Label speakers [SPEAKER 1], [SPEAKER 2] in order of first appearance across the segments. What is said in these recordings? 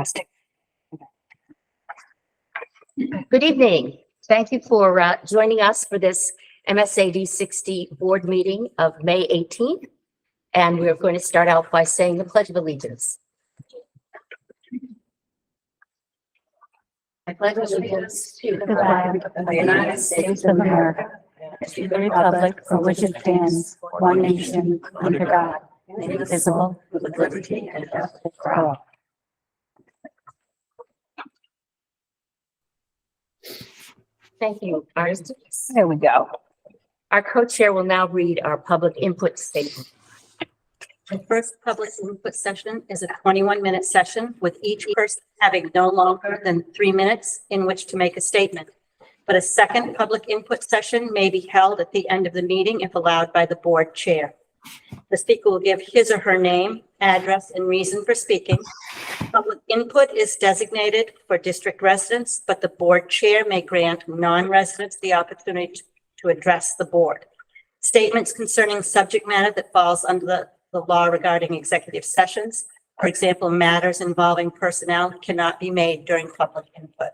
[SPEAKER 1] Fantastic.
[SPEAKER 2] Good evening. Thank you for joining us for this MSAD 60 board meeting of May 18th. And we're going to start out by saying the Pledge of Allegiance. I pledge allegiance to the flag of the United States of America, to the republic for which it stands, one nation, under God, indivisible, with liberty and justice for all. Thank you, Artis.
[SPEAKER 1] There we go.
[SPEAKER 2] Our co-chair will now read our public input statement.
[SPEAKER 3] The first public input session is a 21-minute session with each person having no longer than 3 minutes in which to make a statement. But a second public input session may be held at the end of the meeting if allowed by the board chair. The speaker will give his or her name, address, and reason for speaking. Public input is designated for district residents, but the board chair may grant non-residents the opportunity to address the board. Statements concerning subject matter that falls under the law regarding executive sessions, for example, matters involving personnel, cannot be made during public input.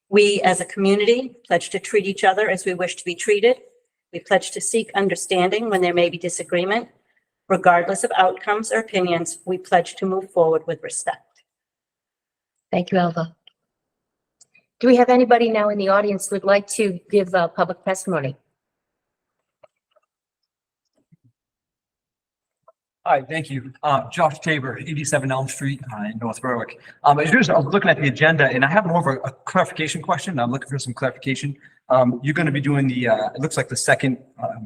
[SPEAKER 3] We as a community pledge to treat each other as we wish to be treated. We pledge to seek understanding when there may be disagreement. Regardless of outcomes or opinions, we pledge to move forward with respect.
[SPEAKER 2] Thank you, Elva. Do we have anybody now in the audience who would like to give public testimony?
[SPEAKER 4] Hi, thank you. Josh Tabor, 87 Elm Street in North Berwick. I was looking at the agenda and I have more of a clarification question. I'm looking for some clarification. You're going to be doing the, it looks like the second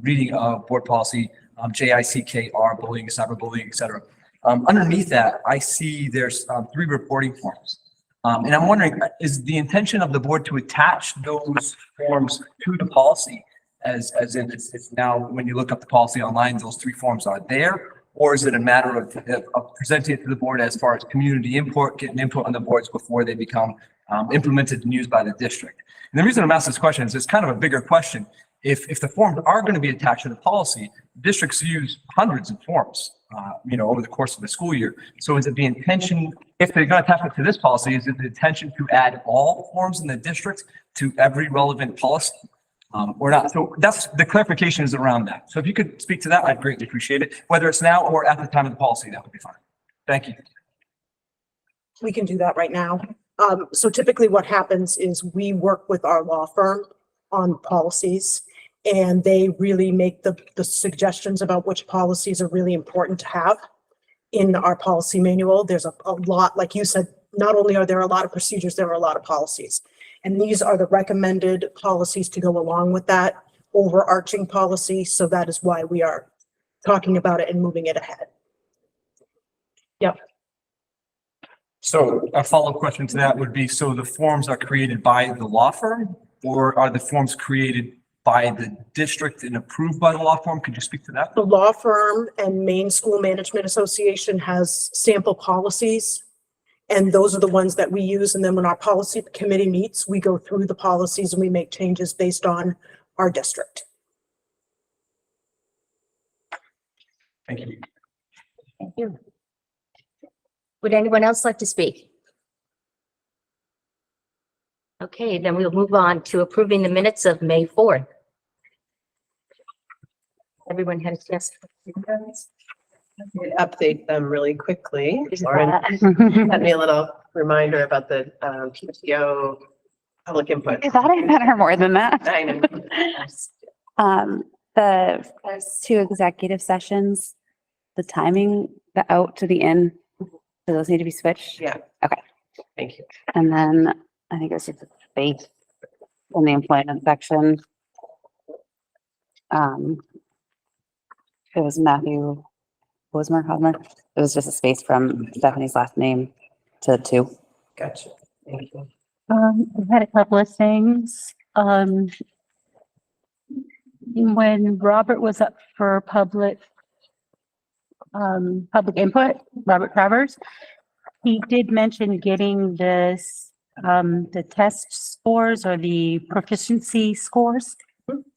[SPEAKER 4] reading of board policy, JICKR, bullying, cyberbullying, et cetera. Underneath that, I see there's 3 reporting forms. And I'm wondering, is the intention of the board to attach those forms to the policy as in it's now, when you look up the policy online, those 3 forms are there? Or is it a matter of presenting it to the board as far as community input, getting input on the boards before they become implemented and used by the district? And the reason I'm asking this question is it's kind of a bigger question. If the forms are going to be attached to the policy, districts use hundreds of forms, over the course of the school year. So is it the intention, if they're going to attach it to this policy, is it the intention to add all forms in the district to every relevant policy? Or not. So that's the clarification is around that. So if you could speak to that, I'd greatly appreciate it. Whether it's now or at the time of the policy, that would be fine. Thank you.
[SPEAKER 5] We can do that right now. So typically what happens is we work with our law firm on policies and they really make the suggestions about which policies are really important to have in our policy manual. There's a lot, like you said, not only are there a lot of procedures, there are a lot of policies. And these are the recommended policies to go along with that overarching policy. So that is why we are talking about it and moving it ahead. Yep.
[SPEAKER 4] So a follow-up question to that would be, so the forms are created by the law firm or are the forms created by the district and approved by the law firm? Could you speak to that?
[SPEAKER 5] The law firm and Maine School Management Association has sample policies. And those are the ones that we use. And then when our policy committee meets, we go through the policies and we make changes based on our district.
[SPEAKER 4] Thank you.
[SPEAKER 2] Thank you. Would anyone else like to speak? Okay, then we'll move on to approving the minutes of May 4th. Everyone had a chance.
[SPEAKER 6] Update them really quickly. Lauren had me a little reminder about the PTO public input.
[SPEAKER 1] I thought I had her more than that.
[SPEAKER 6] I know.
[SPEAKER 1] There's 2 executive sessions, the timing, the out to the in, do those need to be switched?
[SPEAKER 6] Yeah.
[SPEAKER 1] Okay.
[SPEAKER 6] Thank you.
[SPEAKER 1] And then I think it was just a space in the employment section. It was Matthew Bosmer, Hosmer. It was just a space from Stephanie's last name to 2.
[SPEAKER 6] Gotcha. Thank you.
[SPEAKER 7] I had a couple of things. When Robert was up for public input, Robert Travers, he did mention getting this, the test scores or the proficiency scores,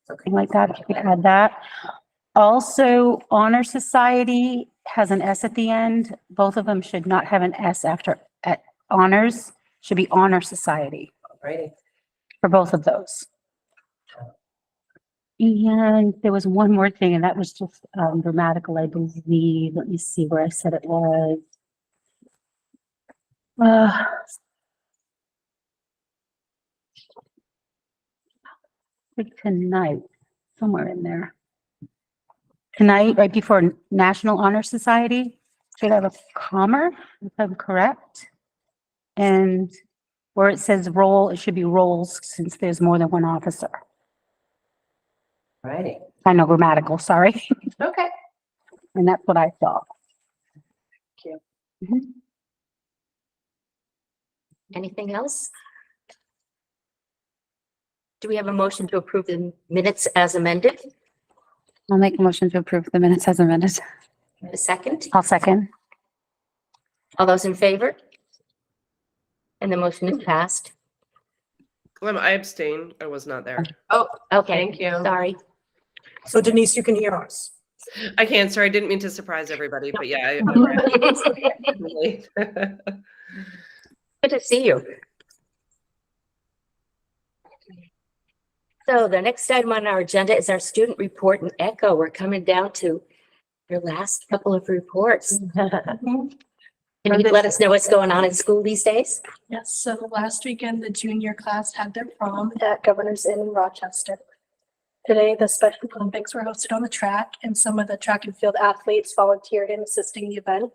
[SPEAKER 7] something like that, if you could add that. Also, Honor Society has an S at the end. Both of them should not have an S after honors should be honor society
[SPEAKER 6] Right.
[SPEAKER 7] for both of those. And there was one more thing, and that was just grammatical, I believe. Let me see where I said it was. Like tonight, somewhere in there. Tonight, right before National Honor Society, should have a comma, if I'm correct. And where it says roll, it should be rolls since there's more than one officer.
[SPEAKER 6] Right.
[SPEAKER 7] I know grammatical, sorry.
[SPEAKER 6] Okay.
[SPEAKER 7] And that's what I saw.
[SPEAKER 2] Anything else? Do we have a motion to approve the minutes as amended?
[SPEAKER 1] I'll make a motion to approve the minutes as amended.
[SPEAKER 2] A second?
[SPEAKER 7] I'll second.
[SPEAKER 2] All those in favor? And the motion is passed.
[SPEAKER 8] I abstain. I was not there.
[SPEAKER 2] Oh, okay.
[SPEAKER 6] Thank you.
[SPEAKER 2] Sorry.
[SPEAKER 5] So Denise, you can hear us.
[SPEAKER 8] I can't, sorry. I didn't mean to surprise everybody, but yeah.
[SPEAKER 2] Good to see you. So the next item on our agenda is our student report and echo. We're coming down to your last couple of reports. Can you let us know what's going on in school these days?
[SPEAKER 9] Yes, so last weekend, the junior class had their prom at Governor's Inn in Rochester. Today, the Special Olympics were hosted on the track, and some of the track and field athletes volunteered in assisting the event.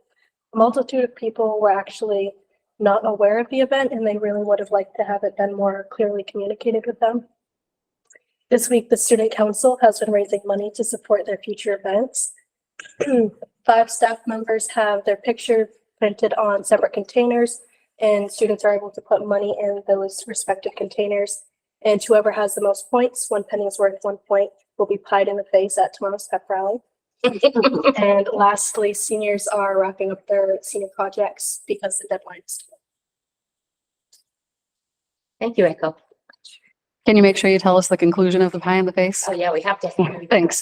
[SPEAKER 9] A multitude of people were actually not aware of the event, and they really would have liked to have it been more clearly communicated with them. This week, the Student Council has been raising money to support their future events. 5 staff members have their picture printed on separate containers, and students are able to put money in those respective containers. And whoever has the most points, 1 penny is worth 1 point, will be pied in the face at tomorrow's pep rally. And lastly, seniors are wrapping up their senior projects because the deadline is today.
[SPEAKER 2] Thank you, Echo.
[SPEAKER 1] Can you make sure you tell us the conclusion of the pie in the face?
[SPEAKER 2] Oh, yeah, we have to.
[SPEAKER 1] Thanks.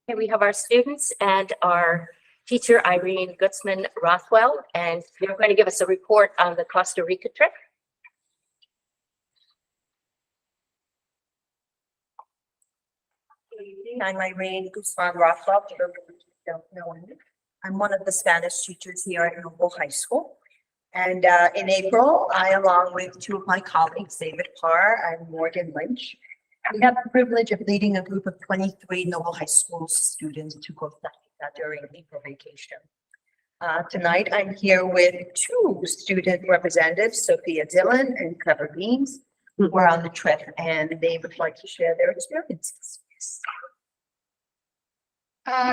[SPEAKER 2] Here we have our students and our teacher, Irene Gutzman Rothwell, and they're going to give us a report on the Costa Rica trip.
[SPEAKER 10] I'm Irene Guzman Rothwell. For those who don't know me. I'm one of the Spanish teachers here at Noble High School. And in April, I, along with 2 of my colleagues, David Parr and Morgan Lynch, we have the privilege of leading a group of 23 Noble High School students to Costa Rica during April vacation. Tonight, I'm here with 2 student representatives, Sophia Dillon and Trevor Beans, who were on the trip, and they would like to share their experiences.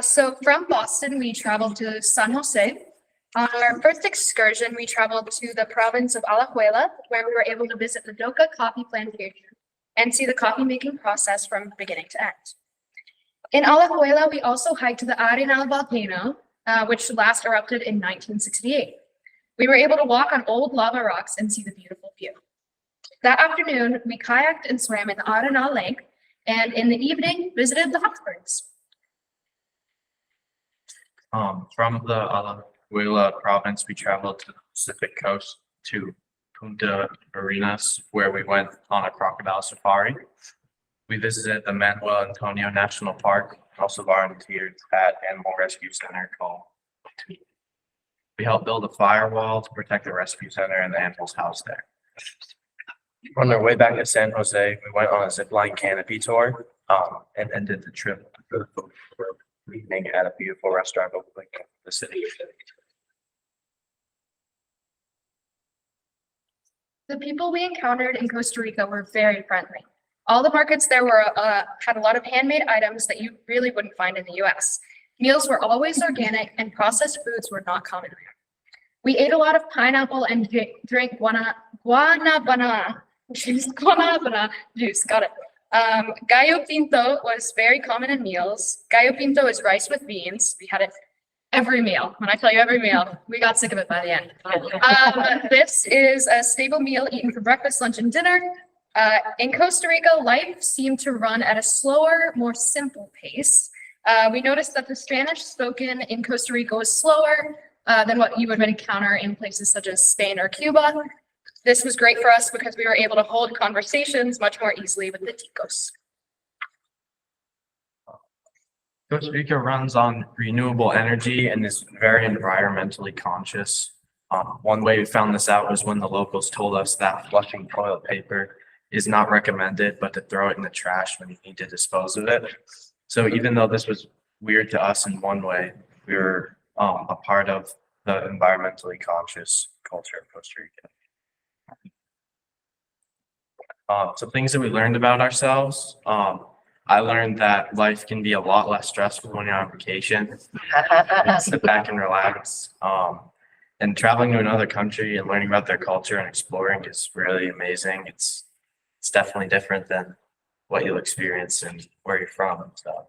[SPEAKER 9] So from Boston, we traveled to San Jose. On our first excursion, we traveled to the province of Alajuela, where we were able to visit the Doca coffee plantation and see the coffee making process from beginning to end. In Alajuela, we also hiked to the Arenal volcano, which last erupted in 1968. We were able to walk on old lava rocks and see the beautiful view. That afternoon, we kayaked and swam in the Arenal Lake, and in the evening, visited the hot springs.
[SPEAKER 11] From the Alajuela province, we traveled to the Pacific coast to Punta Arenas, where we went on a crocodile safari. We visited the Manuel Antonio National Park, also volunteered at Animal Rescue Center called. We helped build a firewall to protect the rescue center and the animals housed there. On our way back to San Jose, we went on a zipline canopy tour and ended the trip evening at a beautiful restaurant overlooking the city.
[SPEAKER 9] The people we encountered in Costa Rica were very friendly. All the markets there were had a lot of handmade items that you really wouldn't find in the US. Meals were always organic and processed foods were not common there. We ate a lot of pineapple and drank guanabana juice, got it. Gallo pinto was very common in meals. Gallo pinto is rice with beans. We had it every meal. When I tell you every meal, we got sick of it by the end. This is a staple meal eaten for breakfast, lunch, and dinner. In Costa Rica, life seemed to run at a slower, more simple pace.
[SPEAKER 12] We noticed that the Spanish spoken in Costa Rica was slower than what you would encounter in places such as Spain or Cuba. This was great for us because we were able to hold conversations much more easily with the Ticos.
[SPEAKER 11] Costa Rica runs on renewable energy and is very environmentally conscious. One way we found this out was when the locals told us that flushing toilet paper is not recommended, but to throw it in the trash when you need to dispose of it. So even though this was weird to us in one way, we were a part of the environmentally conscious culture of Costa Rica. Some things that we learned about ourselves. I learned that life can be a lot less stressful when you're on vacation. Sit back and relax. And traveling to another country and learning about their culture and exploring is really amazing. It's definitely different than what you'll experience and where you're from. So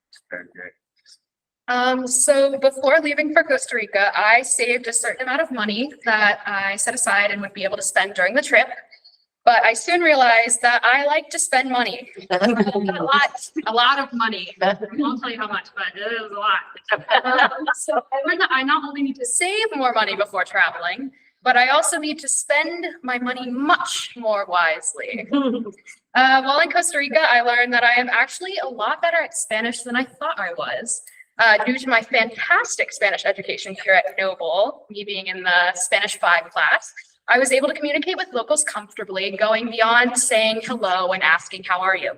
[SPEAKER 11] it's very great.
[SPEAKER 12] So before leaving for Costa Rica, I saved a certain amount of money that I set aside and would be able to spend during the trip. But I soon realized that I like to spend money. A lot of money. I won't tell you how much, but it is a lot. So I learned that I not only need to save more money before traveling, but I also need to spend my money much more wisely. While in Costa Rica, I learned that I am actually a lot better at Spanish than I thought I was. Due to my fantastic Spanish education here at Noble, me being in the Spanish 5 class, I was able to communicate with locals comfortably, going beyond saying hello and asking, how are you?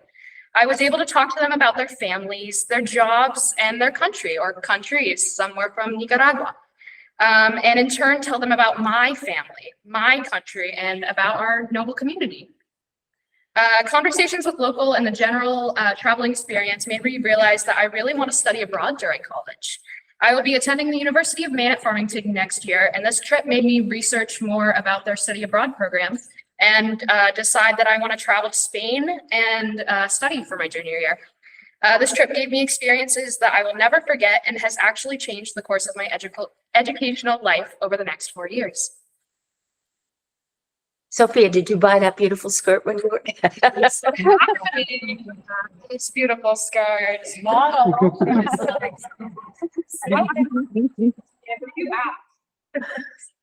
[SPEAKER 12] I was able to talk to them about their families, their jobs, and their country or countries. Some were from Nicaragua. And in turn, tell them about my family, my country, and about our Noble community. Conversations with local and the general traveling experience made me realize that I really want to study abroad during college. I will be attending the University of Maine at Farmington next year, and this trip made me research more about their study abroad program and decide that I want to travel to Spain and study for my junior year. This trip gave me experiences that I will never forget and has actually changed the course of my educational life over the next 4 years.
[SPEAKER 2] Sophia, did you buy that beautiful skirt when you were?
[SPEAKER 12] This beautiful skirt.
[SPEAKER 10] It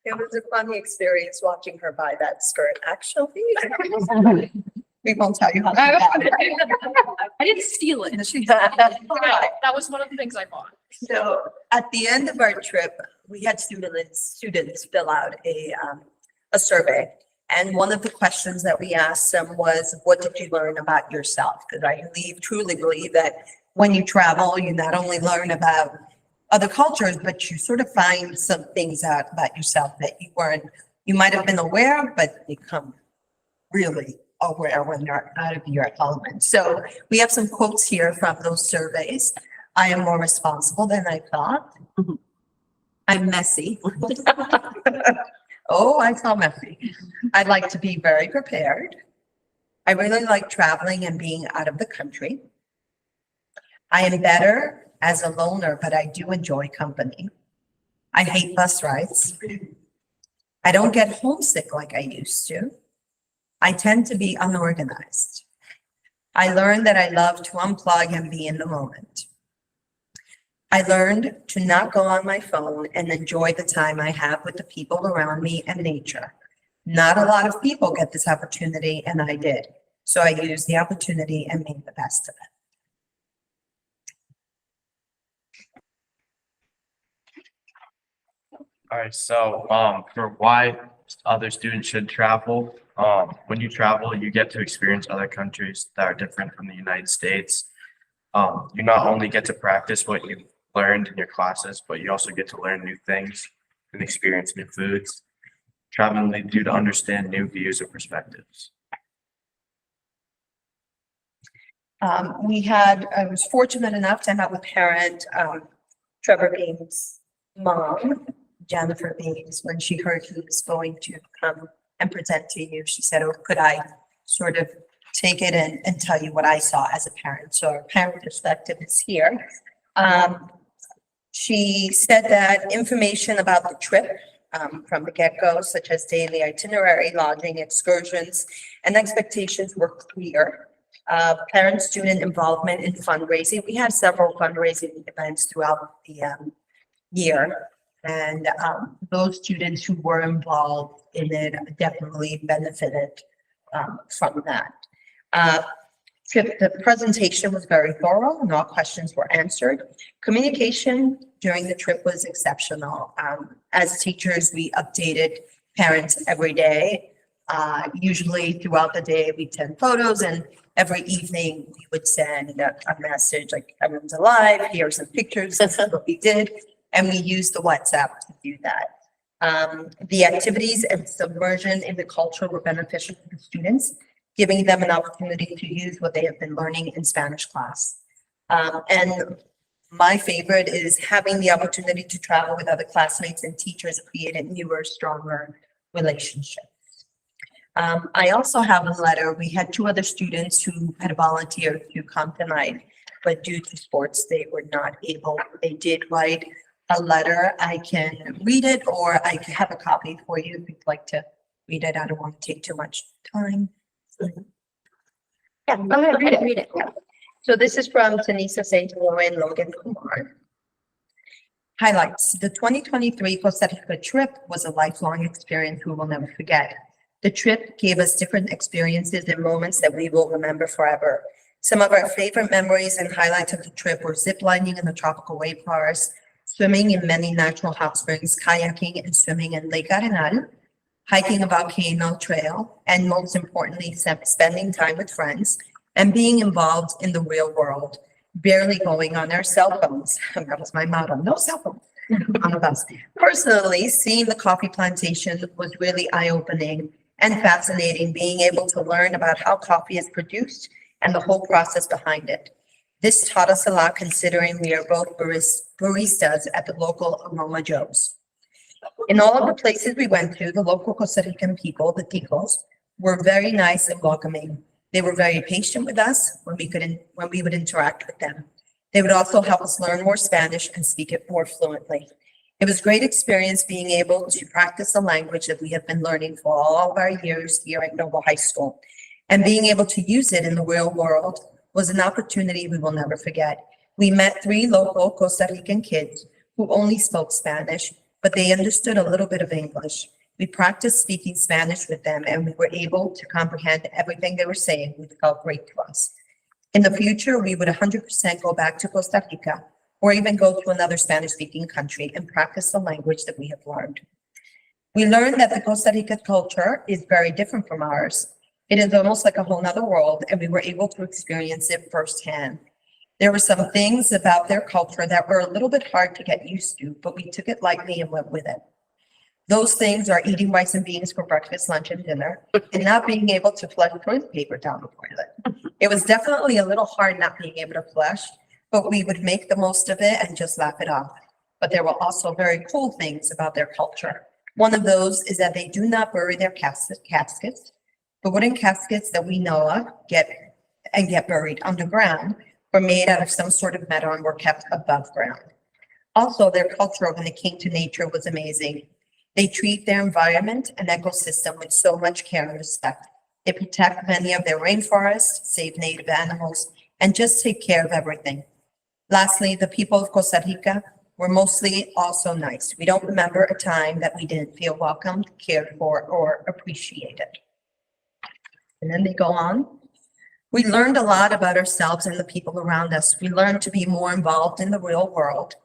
[SPEAKER 10] was a funny experience watching her buy that skirt, actually. We won't tell you how to buy it.
[SPEAKER 12] I didn't steal it. That was one of the things I bought.
[SPEAKER 10] So at the end of our trip, we had students fill out a survey. And one of the questions that we asked them was, what did you learn about yourself? Because I truly believe that when you travel, you not only learn about other cultures, but you sort of find some things out about yourself that you might have been aware of, but become really aware when you're out of your element. So we have some quotes here from those surveys. I am more responsible than I thought. I'm messy. Oh, I feel messy. I'd like to be very prepared. I really like traveling and being out of the country. I am better as a loner, but I do enjoy company. I hate bus rides. I don't get homesick like I used to. I tend to be unorganized. I learned that I love to unplug and be in the moment. I learned to not go on my phone and enjoy the time I have with the people around me and nature. Not a lot of people get this opportunity, and I did. So I used the opportunity and made the best of it.
[SPEAKER 11] All right, so for why other students should travel, when you travel, you get to experience other countries that are different from the United States. You not only get to practice what you learned in your classes, but you also get to learn new things and experience new foods. Traveling leads you to understand new views and perspectives.
[SPEAKER 10] I was fortunate enough to have a parent, Trevor Beam's mom, Jennifer Beams, when she heard he was going to come and present to you, she said, oh, could I sort of take it and tell you what I saw as a parent? So our parent perspective is here. She said that information about the trip from the get-go, such as daily itinerary, lodging, excursions, and expectations were clear. Parent-student involvement in fundraising. We had several fundraising events throughout the year. And those students who were involved in it definitely benefited from that. The presentation was very thorough and all questions were answered. Communication during the trip was exceptional. As teachers, we updated parents every day. Usually throughout the day, we'd send photos, and every evening we would send a message like everyone's alive, here's some pictures, this is what we did. And we used the WhatsApp to do that. The activities and submersion in the culture were beneficial to the students, giving them an opportunity to use what they have been learning in Spanish class. And my favorite is having the opportunity to travel with other classmates and teachers created newer, stronger relationships. I also have a letter. We had 2 other students who had volunteered to come tonight, but due to sports, they were not able. They did write a letter. I can read it, or I can have a copy for you if you'd like to read it. I don't want to take too much time.
[SPEAKER 2] Yeah, go ahead, read it.
[SPEAKER 10] So this is from Tanisa St. Laurent and Logan Kumar. Highlights. The 2023 Costa Rica trip was a lifelong experience we will never forget. The trip gave us different experiences and moments that we will remember forever. Some of our favorite memories and highlights of the trip were ziplining in the tropical wave forest, swimming in many natural hot springs, kayaking and swimming in Lake Arenal, hiking a volcano trail, and most importantly, spending time with friends and being involved in the real world, barely going on our cell phones. That was my motto, no cell phones on the bus. Personally, seeing the coffee plantation was really eye-opening and fascinating, being able to learn about how coffee is produced and the whole process behind it. This taught us a lot considering we are both baristas at the local Aroma Joe's. In all of the places we went to, the local Costa Rican people, the Ticos, were very nice and welcoming. They were very patient with us when we would interact with them. They would also help us learn more Spanish and speak it more fluently. It was a great experience being able to practice the language that we have been learning for all of our years here at Noble High School. And being able to use it in the real world was an opportunity we will never forget. We met 3 local Costa Rican kids who only spoke Spanish, but they understood a little bit of English. We practiced speaking Spanish with them and we were able to comprehend everything they were saying, which felt great to us. In the future, we would 100% go back to Costa Rica or even go to another Spanish-speaking country and practice the language that we have learned. We learned that the Costa Rica culture is very different from ours. It is almost like a whole nother world, and we were able to experience it firsthand. There were some things about their culture that were a little bit hard to get used to, but we took it lightly and went with it. Those things are eating rice and beans for breakfast, lunch, and dinner, and not being able to flush toilet paper down the toilet. It was definitely a little hard not being able to flush, but we would make the most of it and just laugh it off. But there were also very cool things about their culture. One of those is that they do not bury their caskets. The wooden caskets that we know of get buried underground were made out of some sort of metal and were kept above ground. Also, their culture when it came to nature was amazing. They treat their environment and ecosystem with so much care and respect. They protect many of their rainforests, save native animals, and just take care of everything. Lastly, the people of Costa Rica were mostly also nice. We don't remember a time that we didn't feel welcomed, cared for, or appreciated. And then they go on. We learned a lot about ourselves and the people around us. We learned to be more involved in the real world.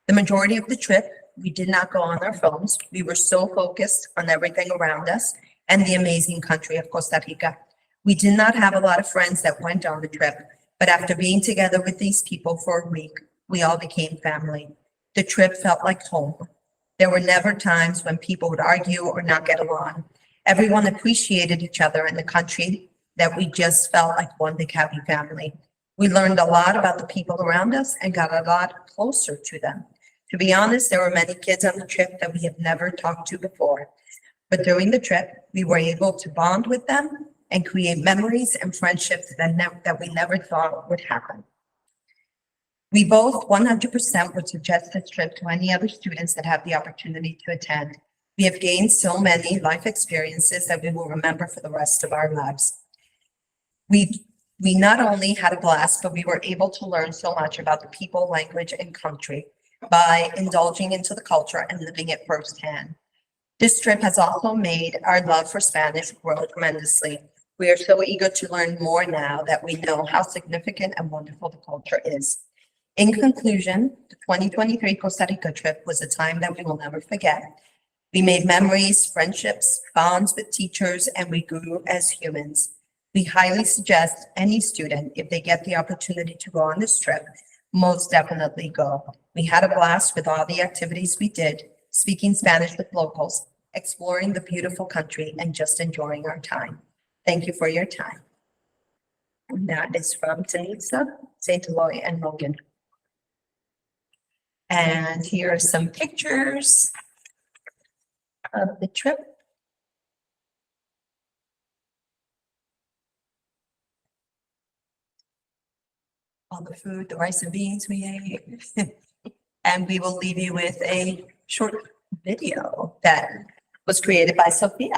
[SPEAKER 10] The majority of the trip, we did not go on our phones. We were so focused on everything around us and the amazing country of Costa Rica. We did not have a lot of friends that went on the trip, but after being together with these people for a week, we all became family. The trip felt like home. There were never times when people would argue or not get along. Everyone appreciated each other in the country that we just felt like one big happy family. We learned a lot about the people around us and got a lot closer to them. To be honest, there were many kids on the trip that we have never talked to before. But during the trip, we were able to bond with them and create memories and friendships that we never thought would happen. We both 100% would suggest this trip to any other students that have the opportunity to attend. We have gained so many life experiences that we will remember for the rest of our lives. We We not only had a blast, but we were able to learn so much about the people, language, and country by indulging into the culture and living it firsthand. This trip has also made our love for Spanish grow tremendously. We are so eager to learn more now that we know how significant and wonderful the culture is. In conclusion, the 2023 Costa Rica trip was a time that we will never forget. We made memories, friendships, bonds with teachers, and we grew as humans. We highly suggest any student, if they get the opportunity to go on this trip, most definitely go. We had a blast with all the activities we did, speaking Spanish with locals, exploring the beautiful country, and just enjoying our time. Thank you for your time. And that is from Tanisa, St. Eloy, and Logan. And here are some pictures of the trip. All the food, the rice and beans we ate. And we will leave you with a short video that was created by Sophia.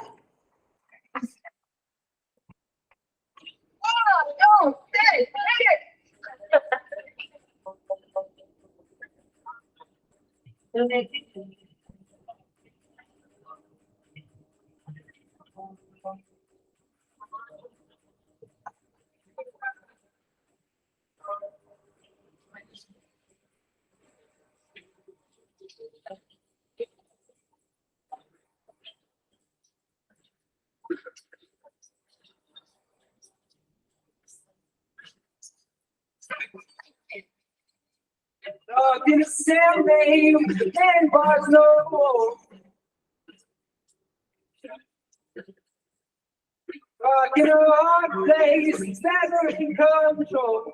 [SPEAKER 13] In a hard place, never in control.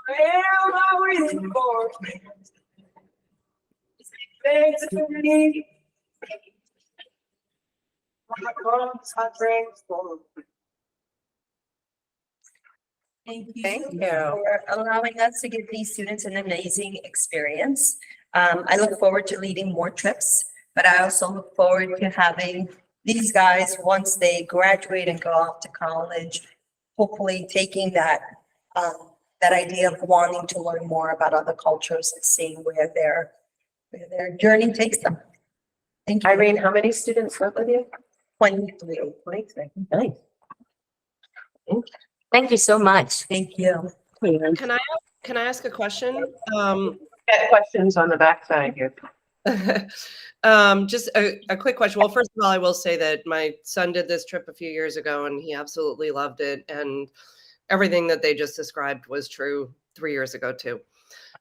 [SPEAKER 13] Am I waiting for? Thanks to me. My arms are transformed.
[SPEAKER 10] Thank you for allowing us to give these students an amazing experience. I look forward to leading more trips, but I also look forward to having these guys, once they graduate and go off to college, hopefully taking that, that idea of wanting to learn more about other cultures and seeing where their journey takes them. Thank you.
[SPEAKER 6] Irene, how many students went with you?
[SPEAKER 10] 23.
[SPEAKER 6] 23. Nice.
[SPEAKER 2] Thank you so much.
[SPEAKER 10] Thank you.
[SPEAKER 8] Can I ask a question?
[SPEAKER 6] Got questions on the backside here.
[SPEAKER 8] Just a quick question. Well, first of all, I will say that my son did this trip a few years ago and he absolutely loved it. And everything that they just described was true 3 years ago too.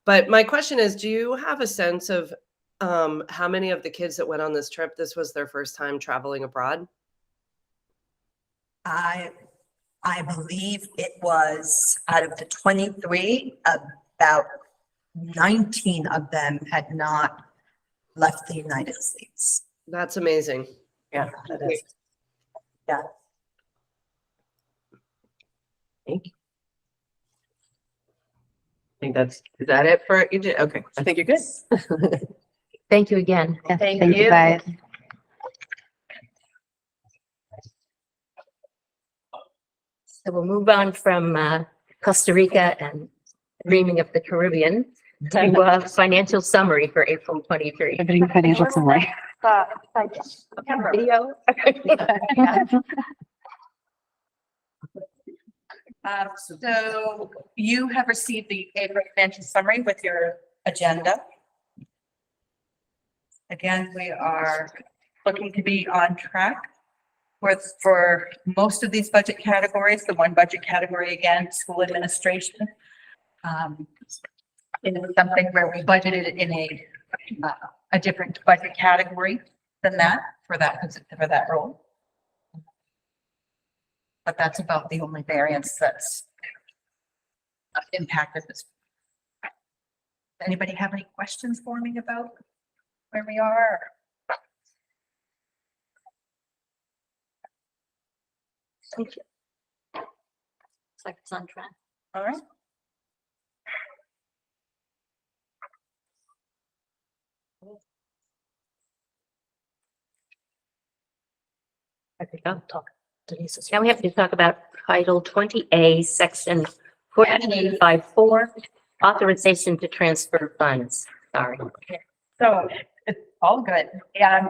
[SPEAKER 8] But my question is, do you have a sense of how many of the kids that went on this trip, this was their first time traveling abroad?
[SPEAKER 10] I believe it was out of the 23, about 19 of them had not left the United States.
[SPEAKER 8] That's amazing.
[SPEAKER 6] Yeah, that is.
[SPEAKER 10] Yeah.
[SPEAKER 6] Thank you. I think is that it for you? Okay, I think you're good.
[SPEAKER 2] Thank you again.
[SPEAKER 1] Yeah,
[SPEAKER 10] Thank
[SPEAKER 1] thank you
[SPEAKER 10] you.
[SPEAKER 1] guys.
[SPEAKER 2] So we'll move on from Costa Rica and dreaming of the Caribbean to financial summary for April 23.
[SPEAKER 1] Everything financial summary.
[SPEAKER 2] Video.
[SPEAKER 10] So you have received the April financial summary with your agenda. Again, we are looking to be on track for most of these budget categories. The one budget category, again, school administration. It is something where we budgeted in a different budget category than that for that role. But that's about the only variance that's impacted this. Anybody have any questions for me about where we are?
[SPEAKER 3] Thank you. Looks like it's on track.
[SPEAKER 10] All right.
[SPEAKER 5] think
[SPEAKER 2] Oh.
[SPEAKER 5] we'll talk Denise is
[SPEAKER 2] Now we have to talk about Title 20A, Section 1485-4, authorization to transfer funds. Sorry.
[SPEAKER 10] So it's all good.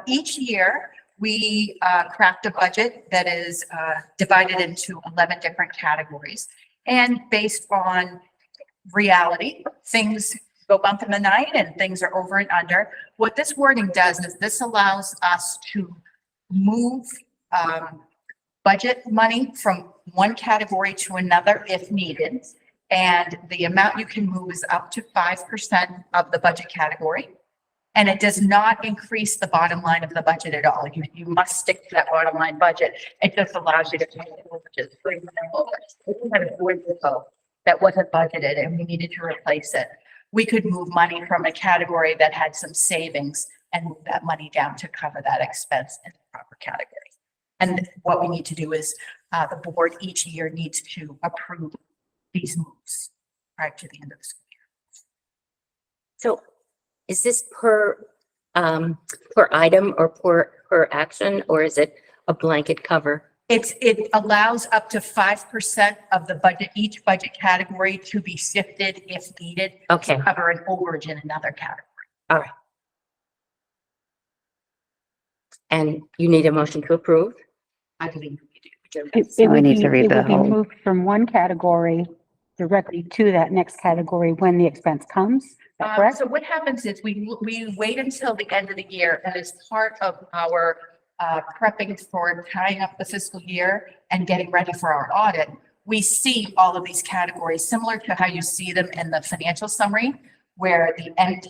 [SPEAKER 10] Each year, we craft a budget that is divided into 11 different categories. And based on reality, things go bump in the night and things are over and under. What this wording does is this allows us to move budget money from one category to another if needed. And the amount you can move is up to 5% of the budget category. And it does not increase the bottom line of the budget at all. You must stick to that bottom line budget. It just allows you to make it. For example, if we had a board bill that wasn't budgeted and we needed to replace it, we could move money from a category that had some savings and move that money down to cover that expense in the proper category. And what we need to do is the board each year needs to approve these moves prior to the end of the school year.
[SPEAKER 2] So is this per item or per action, or is it a blanket cover?
[SPEAKER 10] It allows up to 5% of the budget, each budget category to be shifted if needed.
[SPEAKER 2] Okay.
[SPEAKER 10] To cover an overage in another category.
[SPEAKER 2] All right. And you need a motion to approve?
[SPEAKER 10] I believe we do.
[SPEAKER 7] It
[SPEAKER 1] So we
[SPEAKER 7] would
[SPEAKER 1] need
[SPEAKER 7] be-
[SPEAKER 1] to read
[SPEAKER 7] it
[SPEAKER 1] the
[SPEAKER 7] would be
[SPEAKER 1] whole-
[SPEAKER 7] Moved from one category directly to that next category when the expense comes. Is that correct?
[SPEAKER 10] So what happens is we wait until the end of the year, and as part of our prepping for tying up the fiscal year and getting ready for our audit, we see all of these categories similar to how you see them in the financial summary, where the end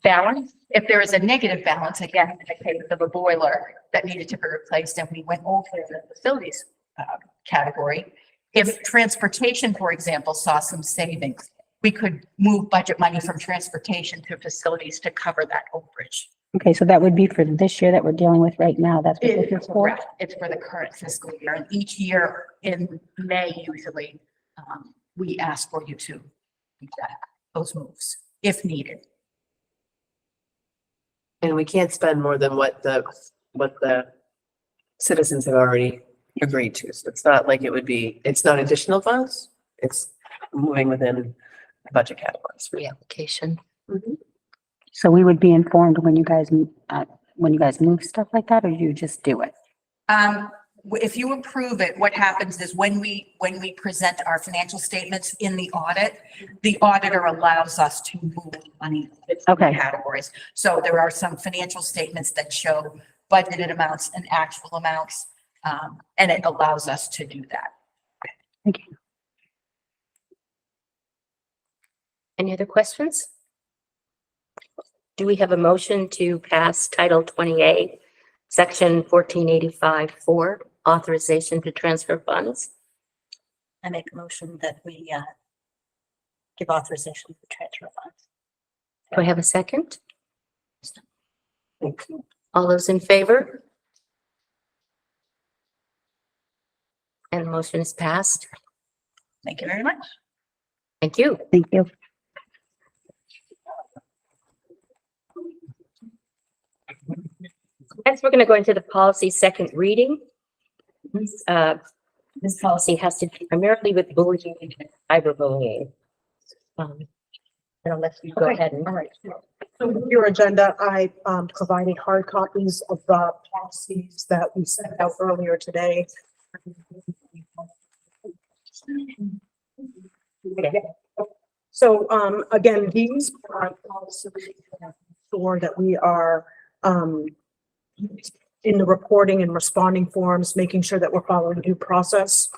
[SPEAKER 10] balance, if there is a negative balance, again, in the case of a boiler that needed to be replaced, and we went over the facilities category. If transportation, for example, saw some savings, we could move budget money from transportation to facilities to cover that overage.
[SPEAKER 7] Okay, so that would be for this year that we're dealing with right now. That's what this is for.
[SPEAKER 10] Correct. It's for the current fiscal year. And each year in May, usually, we ask for you to make those moves if needed.
[SPEAKER 6] And we can't spend more than what the citizens have already agreed to. So it's not like it's not additional funds. It's moving within the budget categories.
[SPEAKER 2] Reallocation.
[SPEAKER 7] So we would be informed when you guys move stuff like that, or you just do it?
[SPEAKER 10] If you approve it, what happens is when we present our financial statements in the audit, the auditor allows us to move money between
[SPEAKER 7] Okay.
[SPEAKER 10] categories. So there are some financial statements that show budgeted amounts and actual amounts, and it allows us to do that.
[SPEAKER 7] Thank you.
[SPEAKER 2] Any other questions? Do we have a motion to pass Title 20A, Section 1485-4, authorization to transfer funds?
[SPEAKER 3] I make a motion that we give authorization for transfer funds.
[SPEAKER 2] Do I have a second? All those in favor? And the motion is passed.
[SPEAKER 10] Thank you very much.
[SPEAKER 2] Thank you.
[SPEAKER 7] Thank you.
[SPEAKER 2] Next, we're going to go into the policy second reading. This policy has to do primarily with bullying and cyberbullying. And I'll let you go
[SPEAKER 5] Okay,
[SPEAKER 2] ahead and.
[SPEAKER 5] all right. So with your agenda, I provided hard copies of the policies that we sent out earlier today. So again, these are policies that ensure that we are in the reporting and responding forms, making sure that we're following due process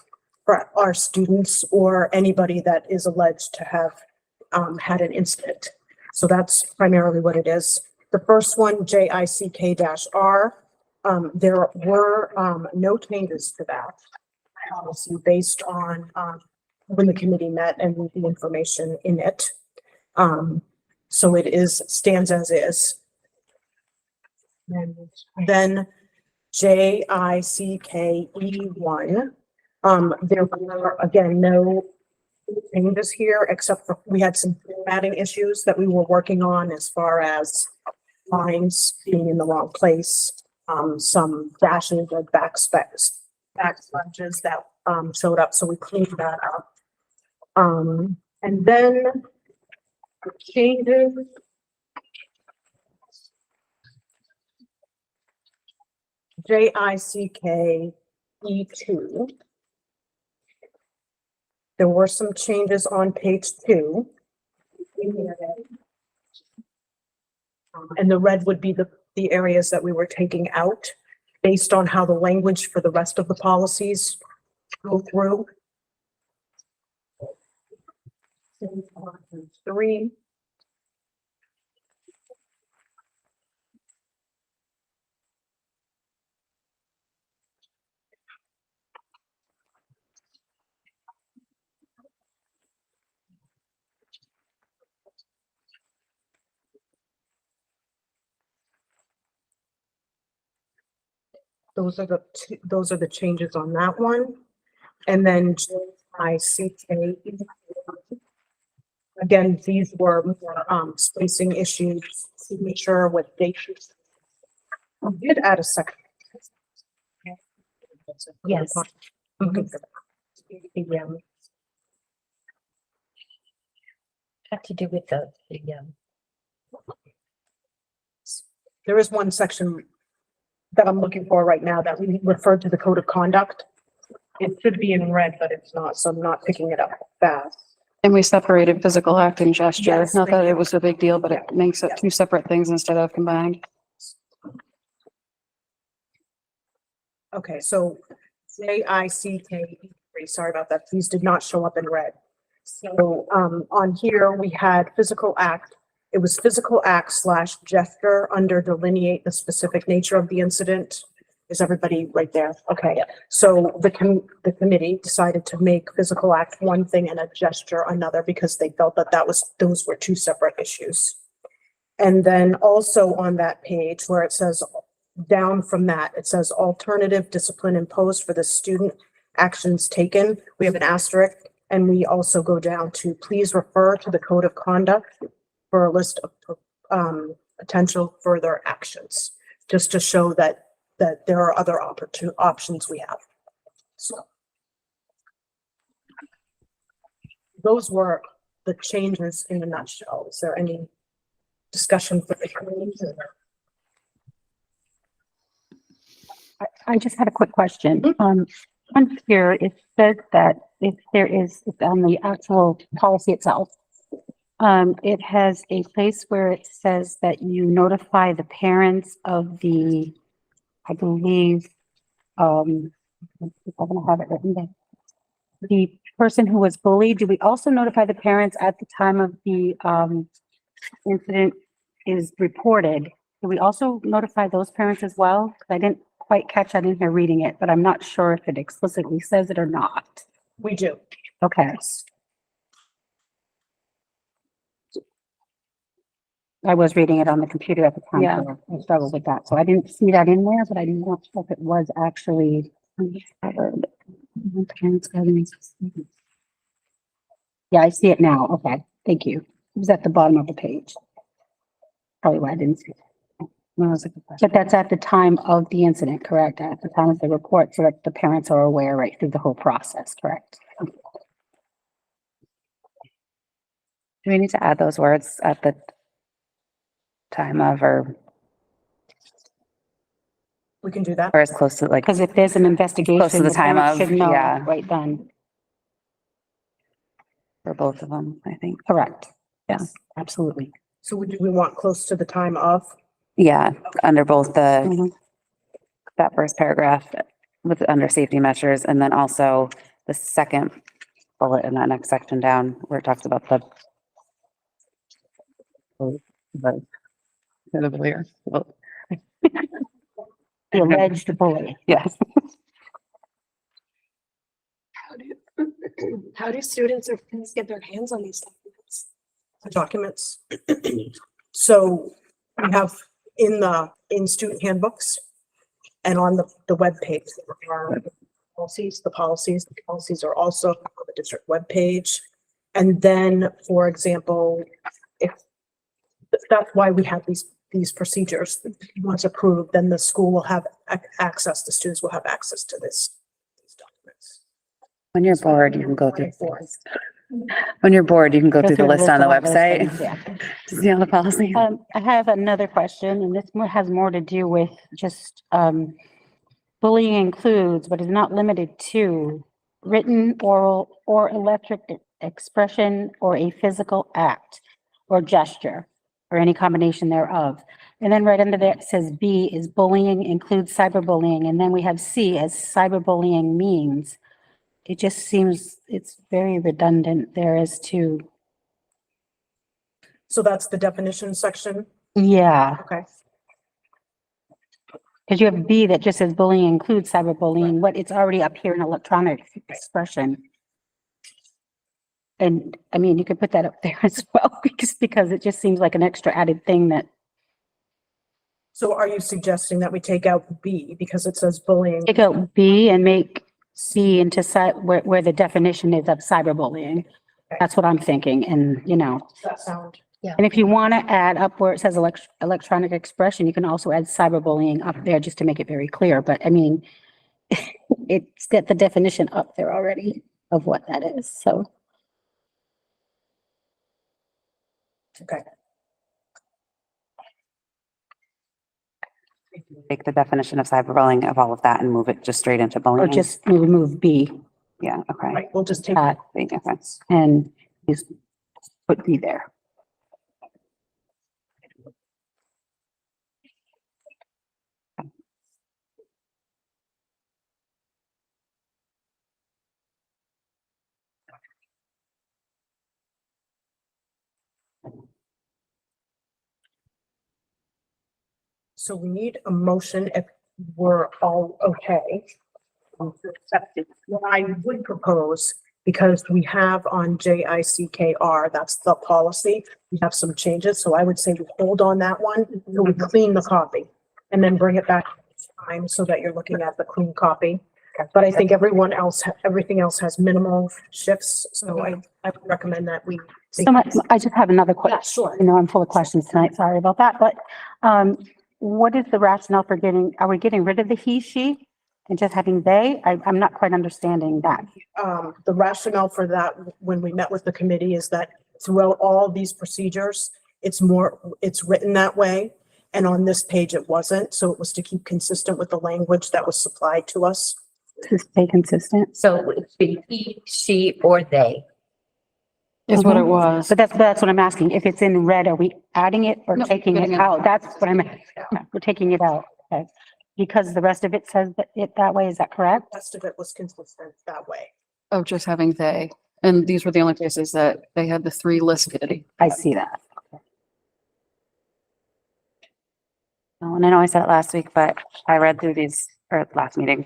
[SPEAKER 5] for our students or anybody that is alleged to have had an incident. So that's primarily what it is. The first one, JICK-R, there were no changes to that policy based on when the committee met and the information in it. So it stands as is. And then JICKE1, there were, again, no changes here, except for we had some formatting issues that we were working on as far as lines being in the wrong place. some dashes or backspaces that, showed up, so we cleaned that up. And then the changes. JICK E2. There were some changes on page 2. And the red would be the areas that we were taking out based on how the language for the rest of the policies go through. 3. Those are the changes on that one. And then ICK. Again, these were spacing issues, signature with dates. We did add a second.
[SPEAKER 7] Yes.
[SPEAKER 5] Okay.
[SPEAKER 2] Had to do with the
[SPEAKER 5] There is one section that I'm looking for right now that we referred to the code of conduct. It should be in red, but it's not, so I'm not picking it up fast.
[SPEAKER 14] And we separated physical act and gesture.
[SPEAKER 5] Yes,
[SPEAKER 14] Not that
[SPEAKER 5] thank
[SPEAKER 14] it
[SPEAKER 5] you.
[SPEAKER 14] was a big deal, but it makes it two separate things instead of combined.
[SPEAKER 5] Okay, so JICK, sorry about that. These did not show up in red. So, on here, we had physical act. It was physical act / gesture under delineate the specific nature of the incident. Is everybody right there? Okay, so the committee decided to make physical act one thing and a gesture another because they felt that those were two separate issues. And then also on that page where it says down from that, it says alternative discipline imposed for the student actions taken. We have an asterisk, and we also go down to please refer to the code of conduct for a list of potential further actions, just to show that there are other options we have. So those were the changes in a nutshell. Is there any discussion for the committee?
[SPEAKER 7] I just had a quick question. On here, it says that if there is, it's on the actual policy itself, it has a place where it says that you notify the parents of the, I believe, I'm gonna have it written down. The person who was bullied, do we also notify the parents at the time of the, incident is reported? Do we also notify those parents as well? 'Cause I didn't quite catch that in here reading it, but I'm not sure if it explicitly says it or not.
[SPEAKER 5] We do.
[SPEAKER 7] Okay. I was reading it on the computer at the time,
[SPEAKER 14] Yeah.
[SPEAKER 7] so I struggled with that. So I didn't see that in there, but I didn't know if it was actually covered. Yeah, I see it now. Okay, thank you. It was at the bottom of the page. Probably why I didn't see it. But that's at the time of the incident, correct? At the time of the report, so that the parents are aware right through the whole process, correct?
[SPEAKER 1] Do we need to add those words at the time of or
[SPEAKER 5] We can do that.
[SPEAKER 1] as close to like,
[SPEAKER 7] Because if there's an investigation.
[SPEAKER 1] Close to the time
[SPEAKER 7] parents
[SPEAKER 1] of,
[SPEAKER 7] should know
[SPEAKER 1] yeah.
[SPEAKER 7] Right then,
[SPEAKER 1] for both of them, I think.
[SPEAKER 7] correct. Yes, absolutely.
[SPEAKER 5] So do we want close to the time of?
[SPEAKER 1] Yeah, under both the,
[SPEAKER 7] Mhm.
[SPEAKER 1] that first paragraph with, under safety measures, and then also the second bullet in that next section down where it talks about the
[SPEAKER 7] The alleged bully.
[SPEAKER 1] yes.
[SPEAKER 9] How do students or parents get their hands on these documents?
[SPEAKER 5] Documents. So we have in student handbooks and on the webpage, there are policies. The policies are also on the district webpage. And then, for example, if that's why we have these these procedures, once approved, then the school will have access, the students will have access to these documents.
[SPEAKER 1] When you're bored, you can go through, when you're bored, you can go through the list on the
[SPEAKER 7] of all those
[SPEAKER 1] website.
[SPEAKER 7] things, yeah.
[SPEAKER 1] to See all the policies.
[SPEAKER 7] I have another question, and this has more to do with just, bullying includes, but is not limited to written, oral, or electric expression, or a physical act or gesture, or any combination thereof. And then right under there, it says B is bullying includes cyberbullying, and then we have C as cyberbullying means. It just seems it's very redundant there as to,
[SPEAKER 5] So that's the definition section.
[SPEAKER 7] yeah.
[SPEAKER 5] Okay.
[SPEAKER 7] Because you have B that just says bullying includes cyberbullying, but it's already up here in electronic expression. And I mean, you could put that up there as well, because it just seems like an extra added thing that,
[SPEAKER 5] So are you suggesting that we take out B because it says bullying?
[SPEAKER 7] take out B and make C into where the definition is of cyberbullying. That's what I'm thinking, and you know.
[SPEAKER 5] Does that sound?
[SPEAKER 7] And if you want to add up where it says electronic expression, you can also add cyberbullying up there just to make it very clear. But I mean, it's got the definition up there already of what that is. So
[SPEAKER 5] Okay.
[SPEAKER 1] Take the definition of cyberbullying of all of that and move it just straight into
[SPEAKER 7] or
[SPEAKER 1] bullying.
[SPEAKER 7] just remove B
[SPEAKER 1] Yeah, okay.
[SPEAKER 5] Right, we'll just take,
[SPEAKER 1] Okay.
[SPEAKER 7] and just put B there.
[SPEAKER 5] so we need a motion if we're all okay. To accept it. What I would propose, because we have on JICKR, that's the policy, we have some changes, so I would say we hold on that one, so we clean the copy and then bring it back next time so that you're looking at the clean copy. But I think everything else has minimal shifts, so I would recommend that we.
[SPEAKER 7] So much, I just have another question.
[SPEAKER 5] Yeah, sure.
[SPEAKER 7] You know, I'm full of questions tonight. Sorry about that, but what is the rationale for are we getting rid of the he, she? And just having they? I'm not quite understanding that.
[SPEAKER 5] The rationale for that, when we met with the committee, is that throughout all these procedures, it's written that way. And on this page, it wasn't. So it was to keep consistent with the language that was supplied to us.
[SPEAKER 7] To stay consistent.
[SPEAKER 10] So it should be he, she, or they.
[SPEAKER 14] Is what it was.
[SPEAKER 7] But that's what I'm asking. If it's in red, are we adding it or
[SPEAKER 14] No,
[SPEAKER 7] taking it
[SPEAKER 14] getting it
[SPEAKER 7] out? That's what I'm, we're taking it out. Okay. Because the rest of it says that way. Is that correct?
[SPEAKER 5] The rest of it was consistent that way.
[SPEAKER 14] Of just having they. And these were the only places that they had the three listed.
[SPEAKER 7] I see that.
[SPEAKER 1] Oh, and I know I said it last week, but I read through these, or last meeting,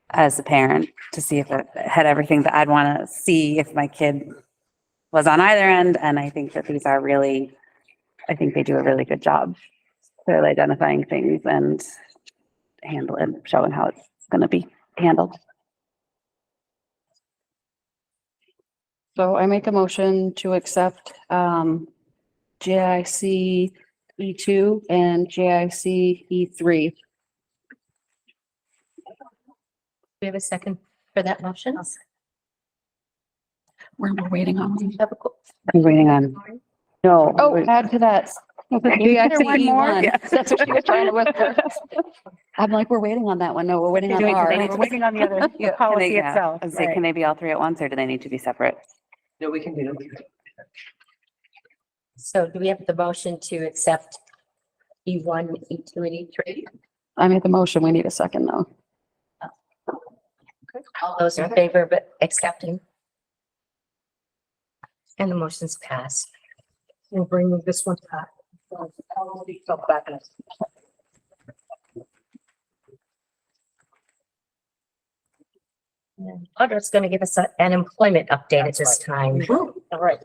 [SPEAKER 1] as a parent to see if it had everything that I'd want to see if my kid was on either end. And I think that these are really, I think they do a really good job clearly identifying things and showing how it's going to be handled.
[SPEAKER 14] So I make a motion to accept JIC E2 and JIC E3.
[SPEAKER 10] Do we have a second for that motion?
[SPEAKER 14] We're waiting on.
[SPEAKER 1] I'm waiting on. No.
[SPEAKER 14] Oh, add to that. JIC
[SPEAKER 1] one more?
[SPEAKER 14] E1.
[SPEAKER 1] Yes.
[SPEAKER 14] That's what she was trying to whisper. I'm like, we're waiting on that one. No, we're waiting on R.
[SPEAKER 7] We're waiting on the other the
[SPEAKER 1] Can
[SPEAKER 7] policy
[SPEAKER 1] they- yeah,
[SPEAKER 7] itself.
[SPEAKER 1] I was saying,
[SPEAKER 7] right.
[SPEAKER 1] can they be all three at once or do they need to be separate?
[SPEAKER 6] No, we can do them.
[SPEAKER 10] So do we have the motion to accept E1, E2, and E3?
[SPEAKER 14] I made the motion. We need a second though.
[SPEAKER 10] All those in favor of accepting? And the motion's passed.
[SPEAKER 5] We'll bring this one back. I'll be felt back in a-
[SPEAKER 10] Audra's going to give us an employment update at this time.
[SPEAKER 5] All right.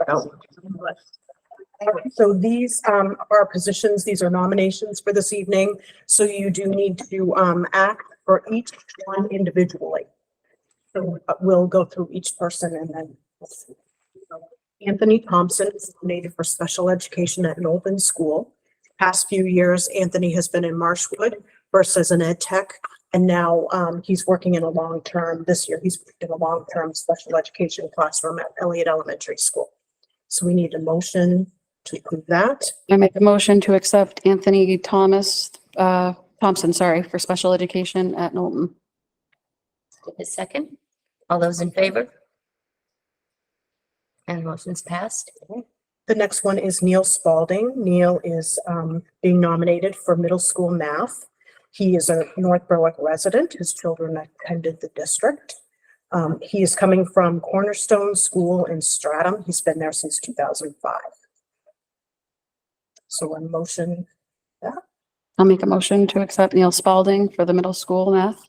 [SPEAKER 5] So these are positions, these are nominations for this evening. So you do need to act for each one individually. So we'll go through each person and then. Anthony Thompson is nominated for special education at Knowlton School. Past few years, Anthony has been in Marshwood, first as an ed tech, and now he's working in a long-term, this year, he's in a long-term special education classroom at Elliott Elementary School. So we need a motion to approve that.
[SPEAKER 14] I make a motion to accept Anthony Thompson, for special education at Knowlton.
[SPEAKER 2] A second. All those in favor? And the motion's passed.
[SPEAKER 5] The next one is Neil Spalding. Neil is being nominated for middle school math. He is a North Berwick resident. His children attended the district. He is coming from Cornerstone School in Stratham. He's been there since 2005. So a motion,
[SPEAKER 14] I'll make a motion to accept Neil Spalding for the middle school math.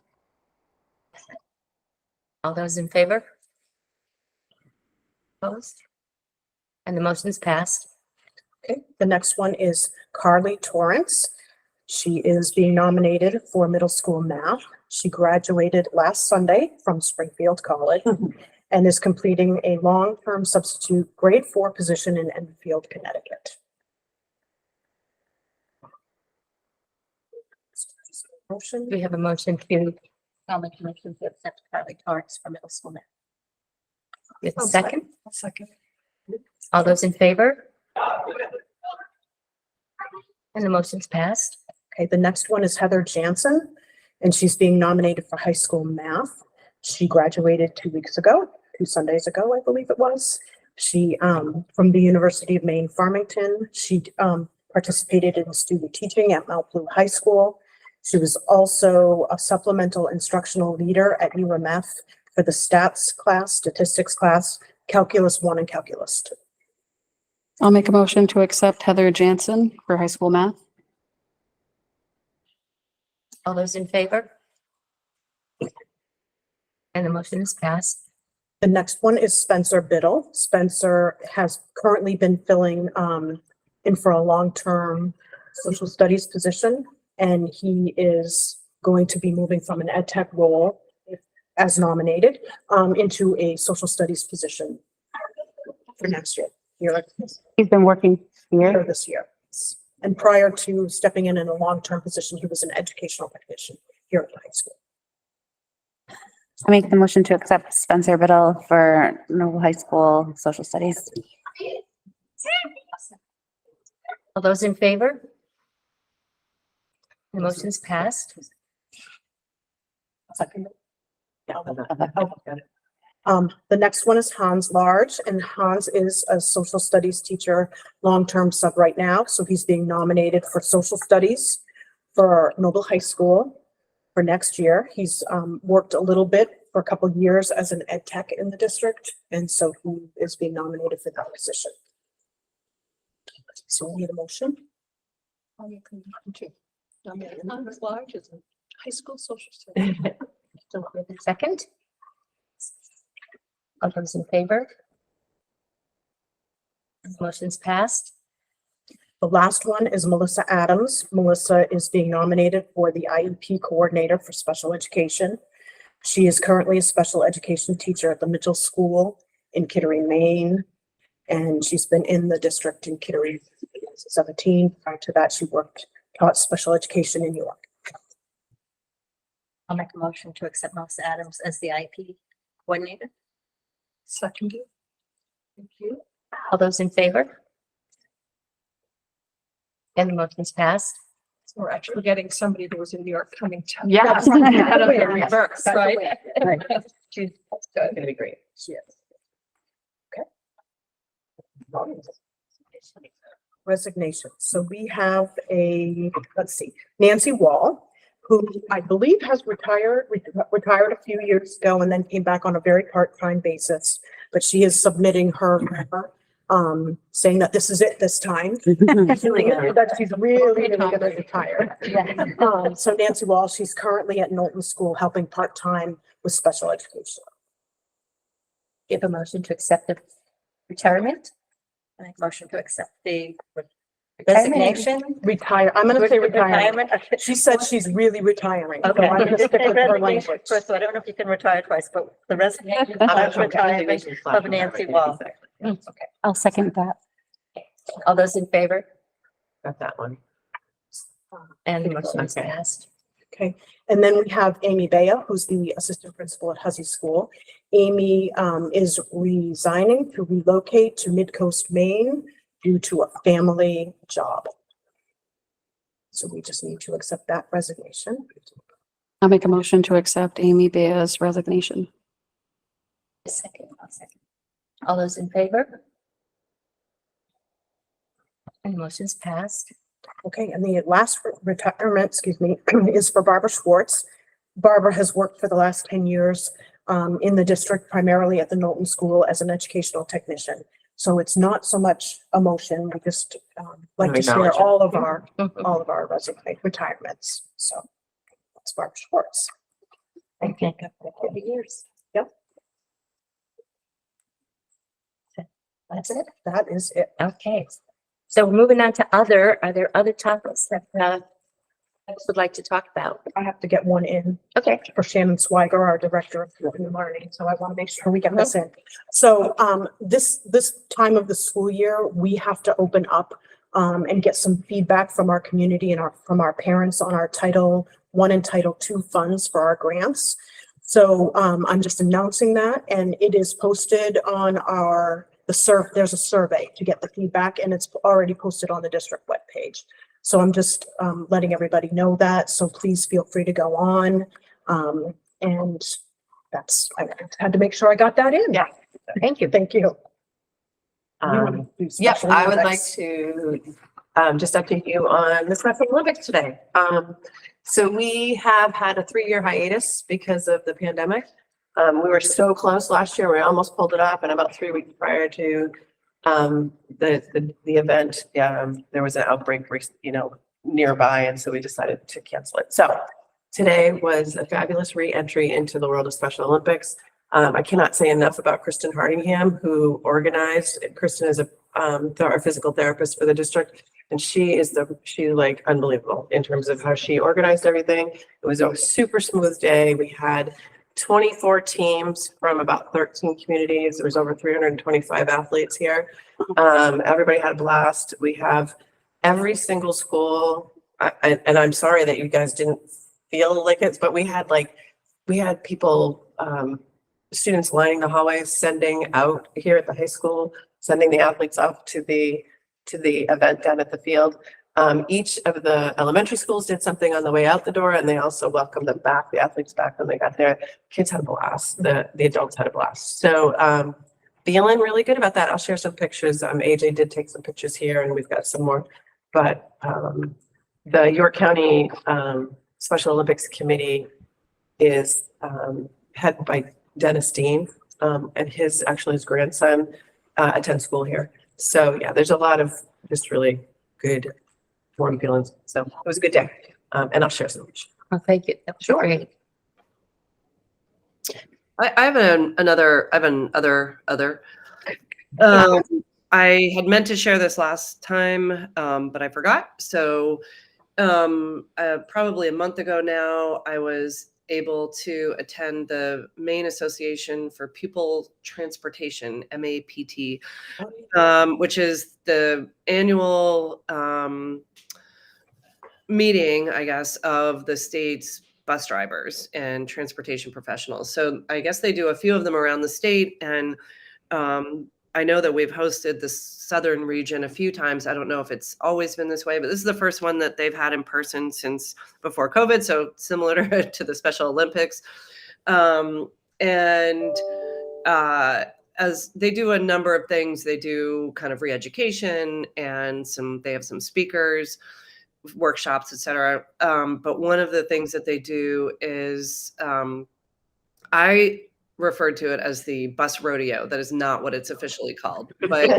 [SPEAKER 2] All those in favor? Opposed? And the motion's passed.
[SPEAKER 5] okay. The next one is Carly Torrance. She is being nominated for middle school math. She graduated last Sunday from Springfield College and is completing a long-term substitute grade 4 position in Enfield, Connecticut. Motion,
[SPEAKER 2] We have a motion to, I'll make a motion to accept Carly Torrance for middle school math. With a second,
[SPEAKER 5] second.
[SPEAKER 2] all those in favor? And the motion's passed.
[SPEAKER 5] Okay, the next one is Heather Jansen, and she's being nominated for high school math. She graduated 2 weeks ago, 2 Sundays ago, I believe it was. She, from the University of Maine, Farmington. She participated in student teaching at Mount Blue High School. She was also a supplemental instructional leader at UMF for the stats class, statistics class, Calculus 1 and Calculus 2.
[SPEAKER 14] I'll make a motion to accept Heather Jansen for high school math.
[SPEAKER 2] All those in favor? And the motion is passed.
[SPEAKER 5] The next one is Spencer Biddle. Spencer has currently been filling in for a long-term social studies position, and he is going to be moving from an ed tech role as nominated into a social studies position for next year.
[SPEAKER 7] He's been working
[SPEAKER 5] Or
[SPEAKER 7] here.
[SPEAKER 5] this year. And prior to stepping in a long-term position, he was an educational technician here at the high school.
[SPEAKER 1] I make the motion to accept Spencer Biddle for Noble High School Social Studies.
[SPEAKER 2] All those in favor? The motion's passed.
[SPEAKER 5] Second. The next one is Hans Large, and Hans is a social studies teacher, long-term sub right now. So he's being nominated for social studies for Noble High School for next year. He's worked a little bit for a couple of years as an ed tech in the district, and so he is being nominated for that position. So we need a motion.
[SPEAKER 6] Hans Large is a high school social studies.
[SPEAKER 2] Second. All those in favor? Motion's passed.
[SPEAKER 5] The last one is Melissa Adams. Melissa is being nominated for the IEP coordinator for special education. She is currently a special education teacher at the Mitchell School in Kittery, Maine. And she's been in the district in Kittery since 2017. Prior to that, she taught special education in New York.
[SPEAKER 3] I'll make a motion to accept Melissa Adams as the IP coordinator.
[SPEAKER 5] Second.
[SPEAKER 2] Thank you. All those in favor? And the motion's passed.
[SPEAKER 6] So we're actually getting somebody that was in New York coming to.
[SPEAKER 2] Yeah.
[SPEAKER 6] Instead of the reverse,
[SPEAKER 5] That's
[SPEAKER 6] right?
[SPEAKER 5] right.
[SPEAKER 6] She's gonna be great.
[SPEAKER 5] She is. Resignation. So we have let's see, Nancy Wall, who I believe has retired a few years ago and then came back on a very part-time basis. But she is submitting her, saying that this is it this time. That she's really gonna retire. So Nancy Wall, she's currently at Knowlton School helping part-time with special education.
[SPEAKER 2] Give a motion to accept the retirement.
[SPEAKER 3] I make a motion to accept the
[SPEAKER 2] Resignation.
[SPEAKER 5] Retire, I'm gonna say retirement.
[SPEAKER 3] retirement.
[SPEAKER 5] She said she's really retiring. So
[SPEAKER 3] Okay.
[SPEAKER 5] I'm gonna stick with her language.
[SPEAKER 3] First, I don't know if you can retire twice, but the resignation
[SPEAKER 6] I'm not
[SPEAKER 3] of
[SPEAKER 6] sure.
[SPEAKER 3] retirement of Nancy Wall.
[SPEAKER 7] I'll second that.
[SPEAKER 2] All those in favor?
[SPEAKER 6] Got that one.
[SPEAKER 10] And the motion is passed.
[SPEAKER 5] Okay, and then we have Amy Bea, who's the assistant principal at Hussey School. Amy is resigning to relocate to Midcoast, Maine due to a family job. So we just need to accept that resignation.
[SPEAKER 14] I'll make a motion to accept Amy Bea's resignation.
[SPEAKER 10] Second, I'll second. All those in favor? And the motion's passed.
[SPEAKER 5] Okay, and the last retirement, excuse me, is for Barbara Schwartz. Barbara has worked for the last 10 years in the district, primarily at the Knowlton School as an educational technician. So it's not so much a motion, we just like to share all of our retirements. So that's Barbara Schwartz.
[SPEAKER 10] I think of 30 years.
[SPEAKER 5] Yep.
[SPEAKER 10] That's it.
[SPEAKER 5] That is it.
[SPEAKER 10] Okay. So we're moving on to other, are there other topics that folks would like to talk about?
[SPEAKER 5] I have to get one in
[SPEAKER 10] Okay.
[SPEAKER 5] for Shannon Swiger, our director of learning. So I want to make sure we get this in. So this time of the school year, we have to open up and get some feedback from our community and from our parents on our Title I and Title II funds for our grants. So I'm just announcing that, and it is posted on there's a survey to get the feedback, and it's already posted on the district webpage. So I'm just letting everybody know that. So please feel free to go on. And I had to make sure I got that in.
[SPEAKER 10] Yeah. Thank you.
[SPEAKER 5] Thank you.
[SPEAKER 6] Yep, I would like to just update you on the Special Olympics today. So we have had a 3-year hiatus because of the pandemic. We were so close last year, we almost pulled it off, and about 3 weeks prior to the event, there was an outbreak, nearby, and so we decided to cancel it. So today was a fabulous re-entry into the world of Special Olympics. I cannot say enough about Kristen Hardingham, who organized. Kristen is our physical therapist for the district, and she's like unbelievable in terms of how she organized everything. It was a super smooth day. We had 24 teams from about 13 communities. There was over 325 athletes here. Everybody had a blast. We have every single school, and I'm sorry that you guys didn't feel like it, but we had people, students lining the hallways, sending out here at the high school, sending the athletes up to the event down at the field. Each of the elementary schools did something on the way out the door, and they also welcomed them back, the athletes back when they got there. Kids had a blast. The adults had a blast. So feeling really good about that. I'll share some pictures. AJ did take some pictures here, and we've got some more. But the York County Special Olympics Committee is headed by Dennis Dean, and his grandson attends school here. So yeah, there's a lot of just really good warm feelings. So it was a good day, and I'll share some.
[SPEAKER 10] Well, thank you.
[SPEAKER 6] Sure.
[SPEAKER 10] Great.
[SPEAKER 8] I have another. I had meant to share this last time, but I forgot. So probably a month ago now, I was able to attend the Maine Association for Pupil Transportation, MAPT, which is the annual meeting, I guess, of the state's bus drivers and transportation professionals. So I guess they do a few of them around the state, and I know that we've hosted the southern region a few times. I don't know if it's always been this way, but this is the first one that they've had in person since before COVID. So similar to the Special Olympics. As they do a number of things, they do kind of re-education and they have some speakers, workshops, etc. But one of the things that they do is I referred to it as the bus rodeo. That is not what it's officially called, but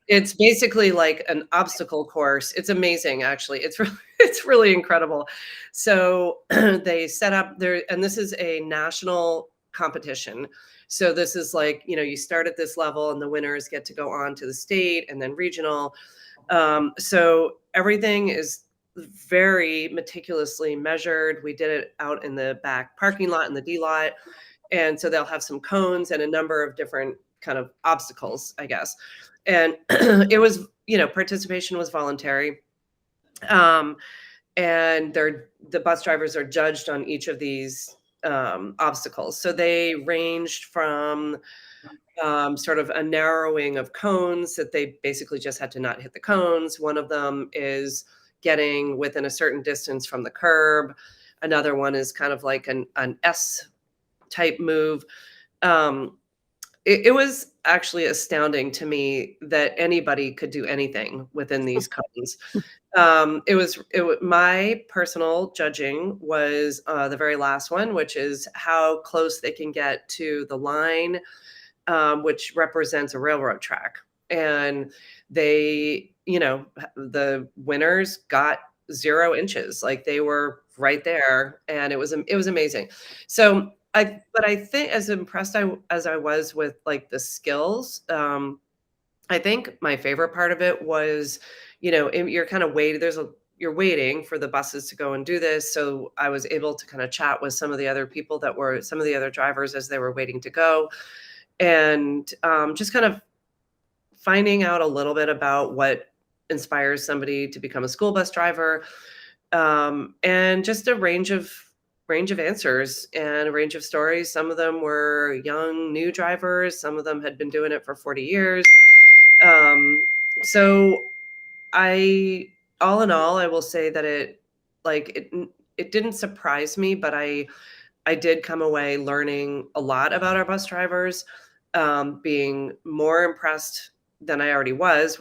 [SPEAKER 8] it's basically like an obstacle course. It's amazing, actually. It's really incredible. So they set up there, and this is a national competition. So this is like, you start at this level and the winners get to go on to the state and then regional. So everything is very meticulously measured. We did it out in the back parking lot in the D lot. And so they'll have some cones and a number of different kind of obstacles, I guess. And it was, participation was voluntary. And the bus drivers are judged on each of these obstacles. So they ranged from sort of a narrowing of cones that they basically just had to not hit the cones. One of them is getting within a certain distance from the curb. Another one is kind of like an S type move. It was actually astounding to me that anybody could do anything within these cones. My personal judging was the very last one, which is how close they can get to the line, which represents a railroad track. And they, the winners got 0 inches, like they were right there, and it was amazing. So I think as impressed as I was with like the skills, I think my favorite part of it was, you're kind of you're waiting for the buses to go and do this. So I was able to kind of chat with some of the other people some of the other drivers as they were waiting to go, and just kind of finding out a little bit about what inspires somebody to become a school bus driver, and just a range of answers and a range of stories. Some of them were young, new drivers. Some of them had been doing it for 40 years. So all in all, I will say that it didn't surprise me, but I did come away learning a lot about our bus drivers, being more impressed than I already was,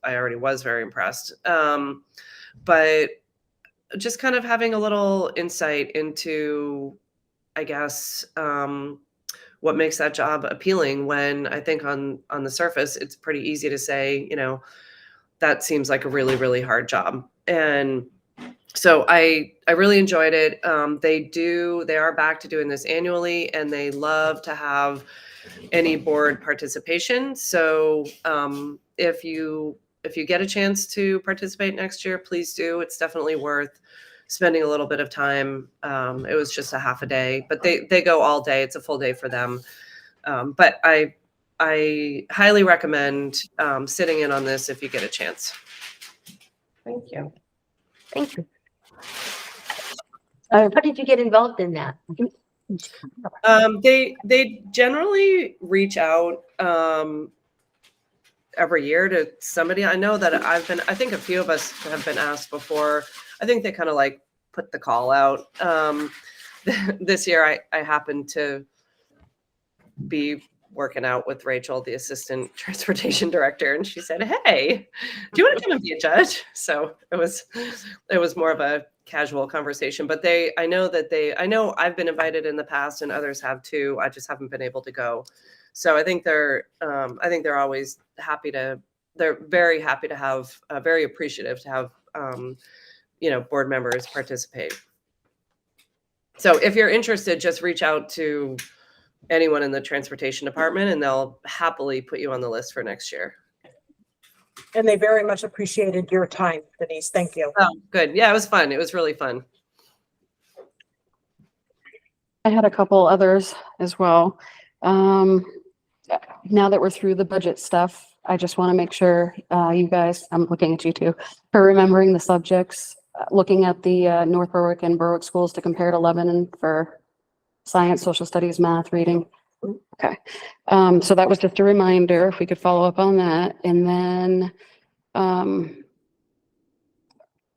[SPEAKER 8] I already was very impressed. But just kind of having a little insight into, I guess, what makes that job appealing, when I think on the surface, it's pretty easy to say, that seems like a really, really hard job. And so I really enjoyed it. They are back to doing this annually, and they love to have any board participation. So if you get a chance to participate next year, please do. It's definitely worth spending a little bit of time. It was just a half a day, but they go all day. It's a full day for them. But I highly recommend sitting in on this if you get a chance.
[SPEAKER 6] Thank you.
[SPEAKER 2] Thank you. How did you get involved in that?
[SPEAKER 8] They generally reach out every year to somebody. I know that I think a few of us have been asked before. I think they kind of like put the call out. This year I happened to be working out with Rachel, the assistant transportation director, and she said, "Hey, do you want to come and be a judge?" So it was more of a casual conversation, but I know I've been invited in the past, and others have too. I just haven't been able to go. So I think they're always happy to, they're very happy to have, very appreciative to have, board members participate. So if you're interested, just reach out to anyone in the transportation department, and they'll happily put you on the list for next year.
[SPEAKER 5] And they very much appreciated your time, Denise. Thank you.
[SPEAKER 8] Oh, good. Yeah, it was fun. It was really fun.
[SPEAKER 14] I had a couple others as well. Now that we're through the budget stuff, I just want to make sure you guys, I'm looking at you too, for remembering the subjects, looking at the North Berwick and Berwick schools to compare to Lebanon for science, social studies, math, reading. Okay. So that was just a reminder, if we could follow up on that. And then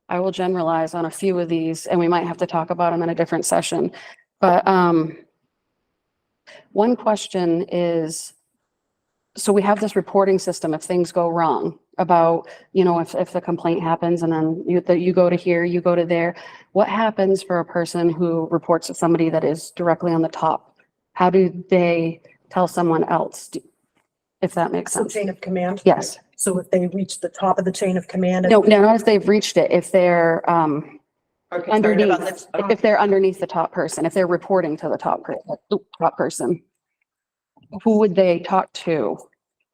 [SPEAKER 14] I will generalize on a few of these, and we might have to talk about them in a different session. But one question is, so we have this reporting system if things go wrong about, if the complaint happens and then you go to here, you go to there. What happens for a person who reports to somebody that is directly on the top? How do they tell someone else, if that makes
[SPEAKER 5] So
[SPEAKER 14] sense?
[SPEAKER 5] chain of command?
[SPEAKER 14] Yes.
[SPEAKER 5] So if they reach the top of the chain of command?
[SPEAKER 14] No, not if they've reached it, if they're underneath, if they're underneath the top person, if they're reporting to the top person, who would they talk to?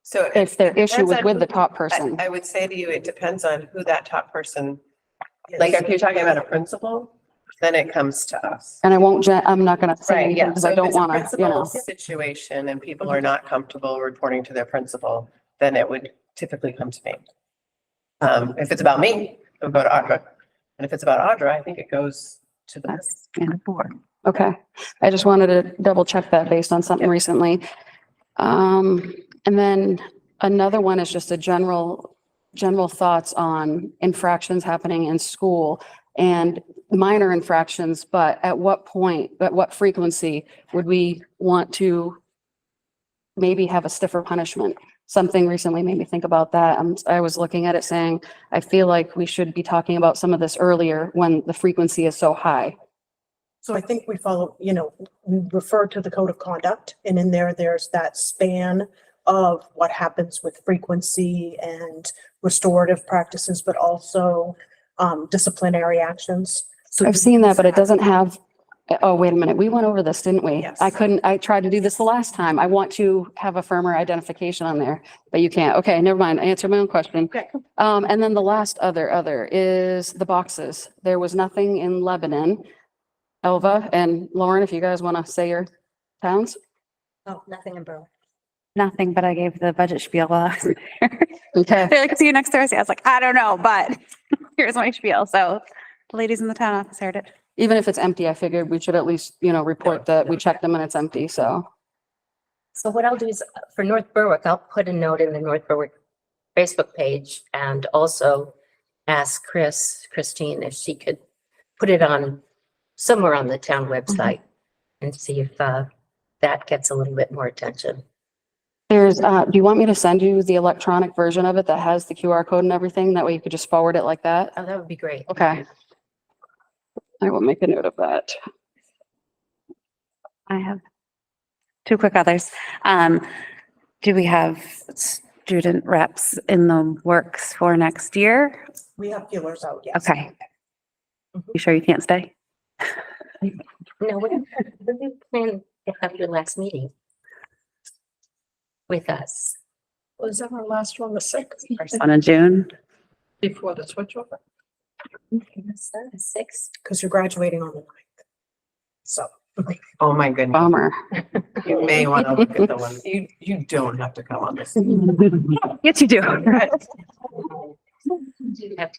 [SPEAKER 6] So
[SPEAKER 14] If their issue was
[SPEAKER 6] depends on
[SPEAKER 14] with the
[SPEAKER 6] who-
[SPEAKER 14] top person?
[SPEAKER 6] I would say to you, it depends on who that top person, like if you're talking about a principal, then it comes to us.
[SPEAKER 14] And I won't, I'm not gonna say
[SPEAKER 6] Right,
[SPEAKER 14] anything
[SPEAKER 6] yeah.
[SPEAKER 14] because
[SPEAKER 6] So
[SPEAKER 14] I
[SPEAKER 6] if
[SPEAKER 14] don't
[SPEAKER 6] it's a
[SPEAKER 14] want to,
[SPEAKER 6] principal situation and people are not comfortable reporting to their principal, then it would typically come to me. If it's about me, about Audra. And if it's about Audra, I think it goes to the.
[SPEAKER 1] That's and four.
[SPEAKER 14] Okay, I just wanted to double check that based on something recently. And then another one is just a general thoughts on infractions happening in school and minor infractions, but at what point, at what frequency would we want to maybe have a stiffer punishment? Something recently made me think about that. I was looking at it saying, I feel like we should be talking about some of this earlier when the frequency is so high.
[SPEAKER 5] So I think we follow, we refer to the code of conduct, and in there's that span of what happens with frequency and restorative practices, but also disciplinary actions. So
[SPEAKER 14] I've seen that, but it doesn't have, oh, wait a minute. We went over this, didn't we?
[SPEAKER 5] Yes.
[SPEAKER 14] I tried to do this the last time. I want to have a firmer identification on there, but you can't. Okay, never mind. I answered my own question.
[SPEAKER 5] Okay.
[SPEAKER 14] And then the last other is the boxes. There was nothing in Lebanon. Elva and Lauren, if you guys want to say your towns.
[SPEAKER 3] Oh, nothing in Berwick.
[SPEAKER 1] Nothing, but I gave the budget spiel while I was there.
[SPEAKER 14] Okay.
[SPEAKER 1] They're like, see you next Thursday. I was like, I don't know, but here's my spiel. So the ladies in the town office heard it.
[SPEAKER 14] Even if it's empty, I figured we should at least, report that we checked them and it's empty, so.
[SPEAKER 15] So what I'll do is for North Berwick, I'll put a note in the North Berwick Facebook page and also ask Christine, if she could put it on somewhere on the town website and see if that gets a little bit more attention.
[SPEAKER 14] There's, do you want me to send you the electronic version of it that has the QR code and everything? That way you could just forward it like that?
[SPEAKER 15] Oh, that would be great.
[SPEAKER 14] Okay. I will make a note of that.
[SPEAKER 1] I have two quick others. Do we have student reps in the works for next year?
[SPEAKER 5] We have feelers out, yes.
[SPEAKER 1] Okay. You sure you can't stay?
[SPEAKER 15] No, what did you plan to have your last meeting with us?
[SPEAKER 9] Was that our last one, the sixth?
[SPEAKER 1] First one in June?
[SPEAKER 9] Before the switch over?
[SPEAKER 15] Six?
[SPEAKER 5] Because you're graduating on the 9th. So.
[SPEAKER 6] Oh, my goodness.
[SPEAKER 14] Bummer.
[SPEAKER 6] You may want to look at the one. You don't have to come on this.
[SPEAKER 1] Yes, you do.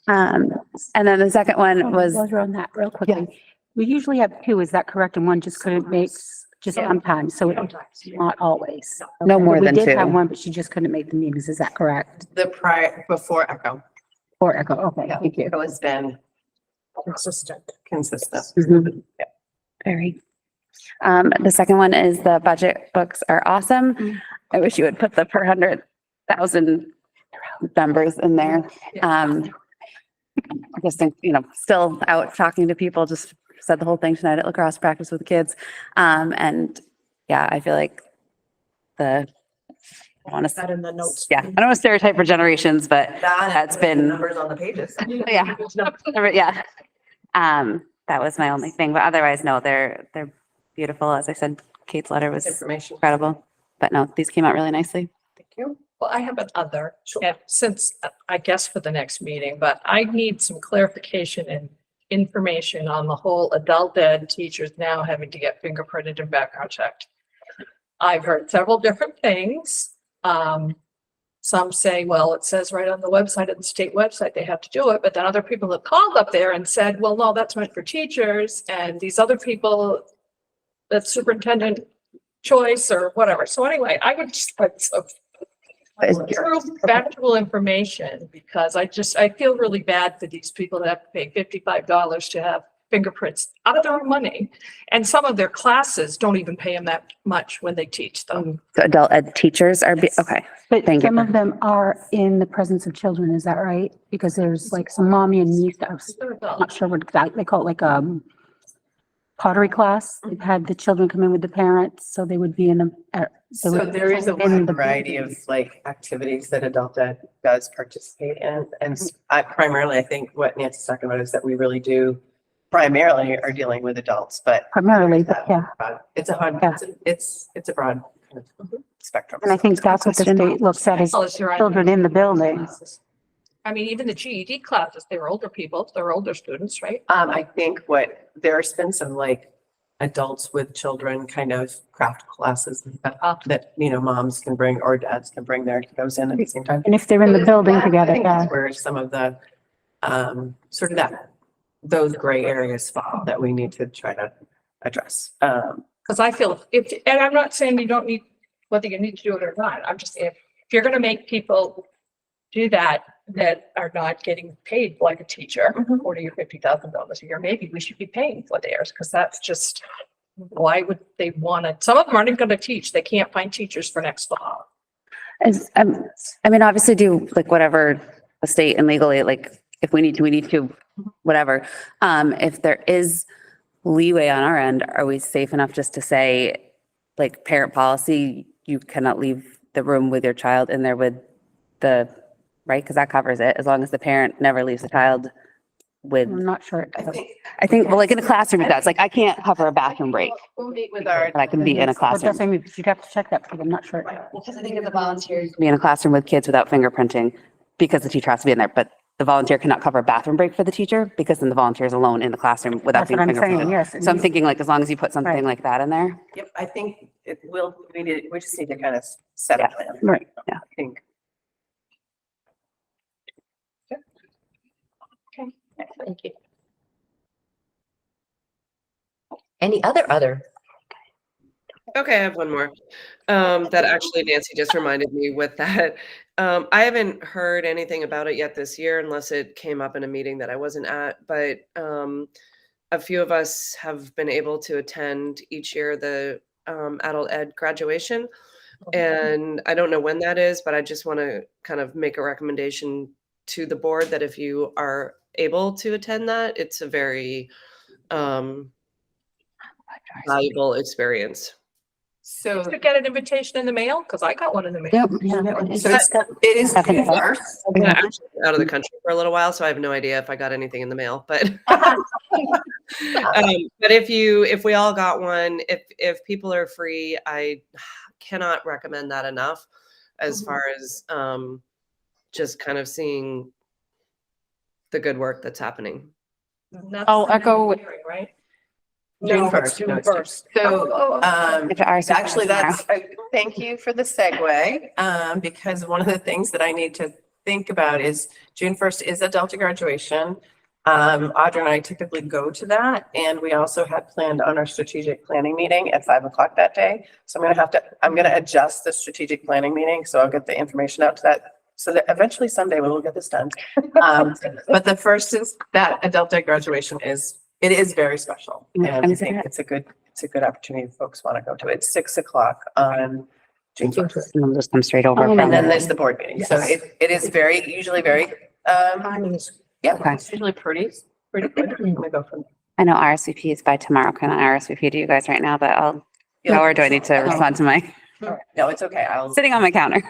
[SPEAKER 1] And then the second one was,
[SPEAKER 7] While you're on that real quickly. We usually have two, is that correct? And one just couldn't make, just sometimes, so it's not always.
[SPEAKER 1] No more than
[SPEAKER 7] We did have
[SPEAKER 1] two.
[SPEAKER 7] one, but she just couldn't make the meetings, is that correct?
[SPEAKER 6] Before Echo.
[SPEAKER 7] Or Echo, okay,
[SPEAKER 6] Yeah,
[SPEAKER 7] thank you.
[SPEAKER 6] Echo has been
[SPEAKER 5] Consistent.
[SPEAKER 6] consistent.
[SPEAKER 1] Mhm. Very. The second one is the budget books are awesome. I wish you would put the per 100,000 numbers in there. I just think, still out talking to people, just said the whole thing tonight at lacrosse practice with the kids. And yeah, I feel like I want to,
[SPEAKER 5] That in the notes.
[SPEAKER 1] yeah, I don't want to stereotype for generations, but that's been,
[SPEAKER 6] Numbers on the pages.
[SPEAKER 1] yeah. Yeah. That was my only thing, but otherwise, no, they're beautiful. As I said, Kate's letter was
[SPEAKER 6] Information.
[SPEAKER 1] incredible, but no, these came out really nicely.
[SPEAKER 6] Thank you.
[SPEAKER 13] Well, I have another, and since, I guess for the next meeting, but I need some clarification and information on the whole adult ed teachers now having to get fingerprinted and background checked. I've heard several different things. Some say, well, it says right on the website, of the state website, they have to do it, but then other people have called up there and said, well, no, that's meant for teachers, and these other people, that's superintendent choice or whatever. So anyway, I would just like some true factual information, because I feel really bad for these people that have to pay $55 to have fingerprints out of their own money. And some of their classes don't even pay them that much when they teach them.
[SPEAKER 1] So adult ed teachers are, okay.
[SPEAKER 7] But
[SPEAKER 1] Thank you.
[SPEAKER 7] some of them are in the presence of children, is that right? Because there's like some mommy and me stuff.
[SPEAKER 13] They're
[SPEAKER 7] I'm
[SPEAKER 13] adult.
[SPEAKER 7] not sure what exactly, they call it like pottery class. They've had the children come in with the parents, so they would be in the.
[SPEAKER 6] So there is a wide variety of activities that adult ed does participate in. And primarily, I think what Nancy's talking about is that we really do primarily are dealing with adults, but
[SPEAKER 7] Primarily, but yeah.
[SPEAKER 6] it's a hard,
[SPEAKER 7] Yeah.
[SPEAKER 6] it's a broad kind of spectrum.
[SPEAKER 7] And I think that's what the state looks at is
[SPEAKER 13] Well, it's your-
[SPEAKER 7] children in the building.
[SPEAKER 13] I mean, even the GED classes, they were older people, they're older students, right?
[SPEAKER 6] I think there's been some adults with children kind of craft classes and stuff that, moms can bring or dads can bring their kiddos in at the same time.
[SPEAKER 7] And if they're in the building together,
[SPEAKER 6] I think
[SPEAKER 7] yeah.
[SPEAKER 6] that's where some of the sort of those gray areas fall that we need to try to address.
[SPEAKER 13] Because I feel and I'm not saying you don't need, whether you need to do it or not, I'm just saying, if you're gonna make people do that are not getting paid like a teacher, $40,000 or $50,000 a year, maybe we should be paying for theirs, because that's just, why would they want to, some of them aren't even gonna teach, they can't find teachers for next fall.
[SPEAKER 1] I mean, obviously do like whatever the state and legally, like if we need to, whatever. If there is leeway on our end, are we safe enough just to say, like parent policy, you cannot leave the room with your child in there with the, right? Because that covers it, as long as the parent never leaves the child with,
[SPEAKER 7] I'm not sure.
[SPEAKER 1] I think, well, like in a classroom, it does, like I can't cover a bathroom break,
[SPEAKER 6] We'll meet with our.
[SPEAKER 1] but I can be in a
[SPEAKER 7] Well,
[SPEAKER 1] classroom.
[SPEAKER 7] that's, I mean, you'd have to check that, because I'm not sure.
[SPEAKER 15] Because I think of the volunteers.
[SPEAKER 1] Be in a classroom with kids without fingerprinting because the teacher has to be in there, but the volunteer cannot cover a bathroom break for the teacher because then the volunteer is alone in the classroom without
[SPEAKER 7] That's
[SPEAKER 1] being
[SPEAKER 7] what I'm saying,
[SPEAKER 1] fingerprinted.
[SPEAKER 7] yes.
[SPEAKER 1] So I'm thinking like, as long as you put something
[SPEAKER 7] Right.
[SPEAKER 1] like that in there.
[SPEAKER 6] Yep, I think we just need to kind of set a plan.
[SPEAKER 1] Right, yeah.
[SPEAKER 6] I think.
[SPEAKER 15] Thank you. Any other?
[SPEAKER 8] Okay, I have one more. That actually Nancy just reminded me with that. I haven't heard anything about it yet this year unless it came up in a meeting that I wasn't at, but a few of us have been able to attend each year the adult ed graduation. And I don't know when that is, but I just want to kind of make a recommendation to the board that if you are able to attend that, it's a very valuable experience.
[SPEAKER 6] So.
[SPEAKER 13] To get an invitation in the mail, because I got one in the mail.
[SPEAKER 7] Yep.
[SPEAKER 6] So it is June first.
[SPEAKER 8] I'm actually out of the country for a little while, so I have no idea if I got anything in the mail, but but if we all got one, if people are free, I cannot recommend that enough as far as just kind of seeing the good work that's happening.
[SPEAKER 14] I'll echo,
[SPEAKER 13] Right?
[SPEAKER 6] June
[SPEAKER 13] No,
[SPEAKER 6] first.
[SPEAKER 13] June 1st.
[SPEAKER 6] So,
[SPEAKER 1] If ours is
[SPEAKER 6] actually,
[SPEAKER 1] tomorrow.
[SPEAKER 6] thank you for the segue, because one of the things that I need to think about is June 1st is a Delta graduation. Audra and I typically go to that, and we also had planned on our strategic planning meeting at 5 o'clock that day. So I'm gonna adjust the strategic planning meeting, so I'll get the information out to that. So that eventually someday we will get this done. But the first is that a Delta graduation it is very special. And I think it's a good opportunity if folks want to go to it. It's 6 o'clock on June 1st.
[SPEAKER 1] And I'll just come straight over.
[SPEAKER 6] And
[SPEAKER 1] from
[SPEAKER 6] then
[SPEAKER 1] it.
[SPEAKER 6] there's the board meeting. So it is usually very, yeah,
[SPEAKER 1] Okay.
[SPEAKER 6] it's usually pretty good. I'm gonna go from.
[SPEAKER 1] I know RSVP is by tomorrow. Can I RSVP to you guys right now, but or do I need to respond to my,
[SPEAKER 6] No, it's okay.
[SPEAKER 1] sitting on my counter?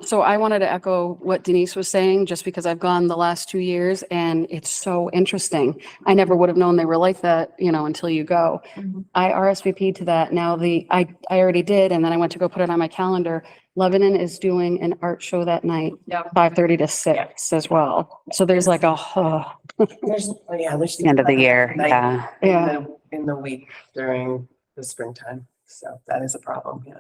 [SPEAKER 14] so I wanted to echo what Denise was saying, just because I've gone the last 2 years and it's so interesting. I never would have known they were like that, until you go. I RSVP'd to that. Now I already did, and then I went to go put it on my calendar. Lebanon is doing an art show that night, 5:30 to 6 as well. So there's like
[SPEAKER 6] There's
[SPEAKER 1] The end of the year, yeah.
[SPEAKER 14] Yeah.
[SPEAKER 6] In the week during the springtime. So that is a problem, yeah.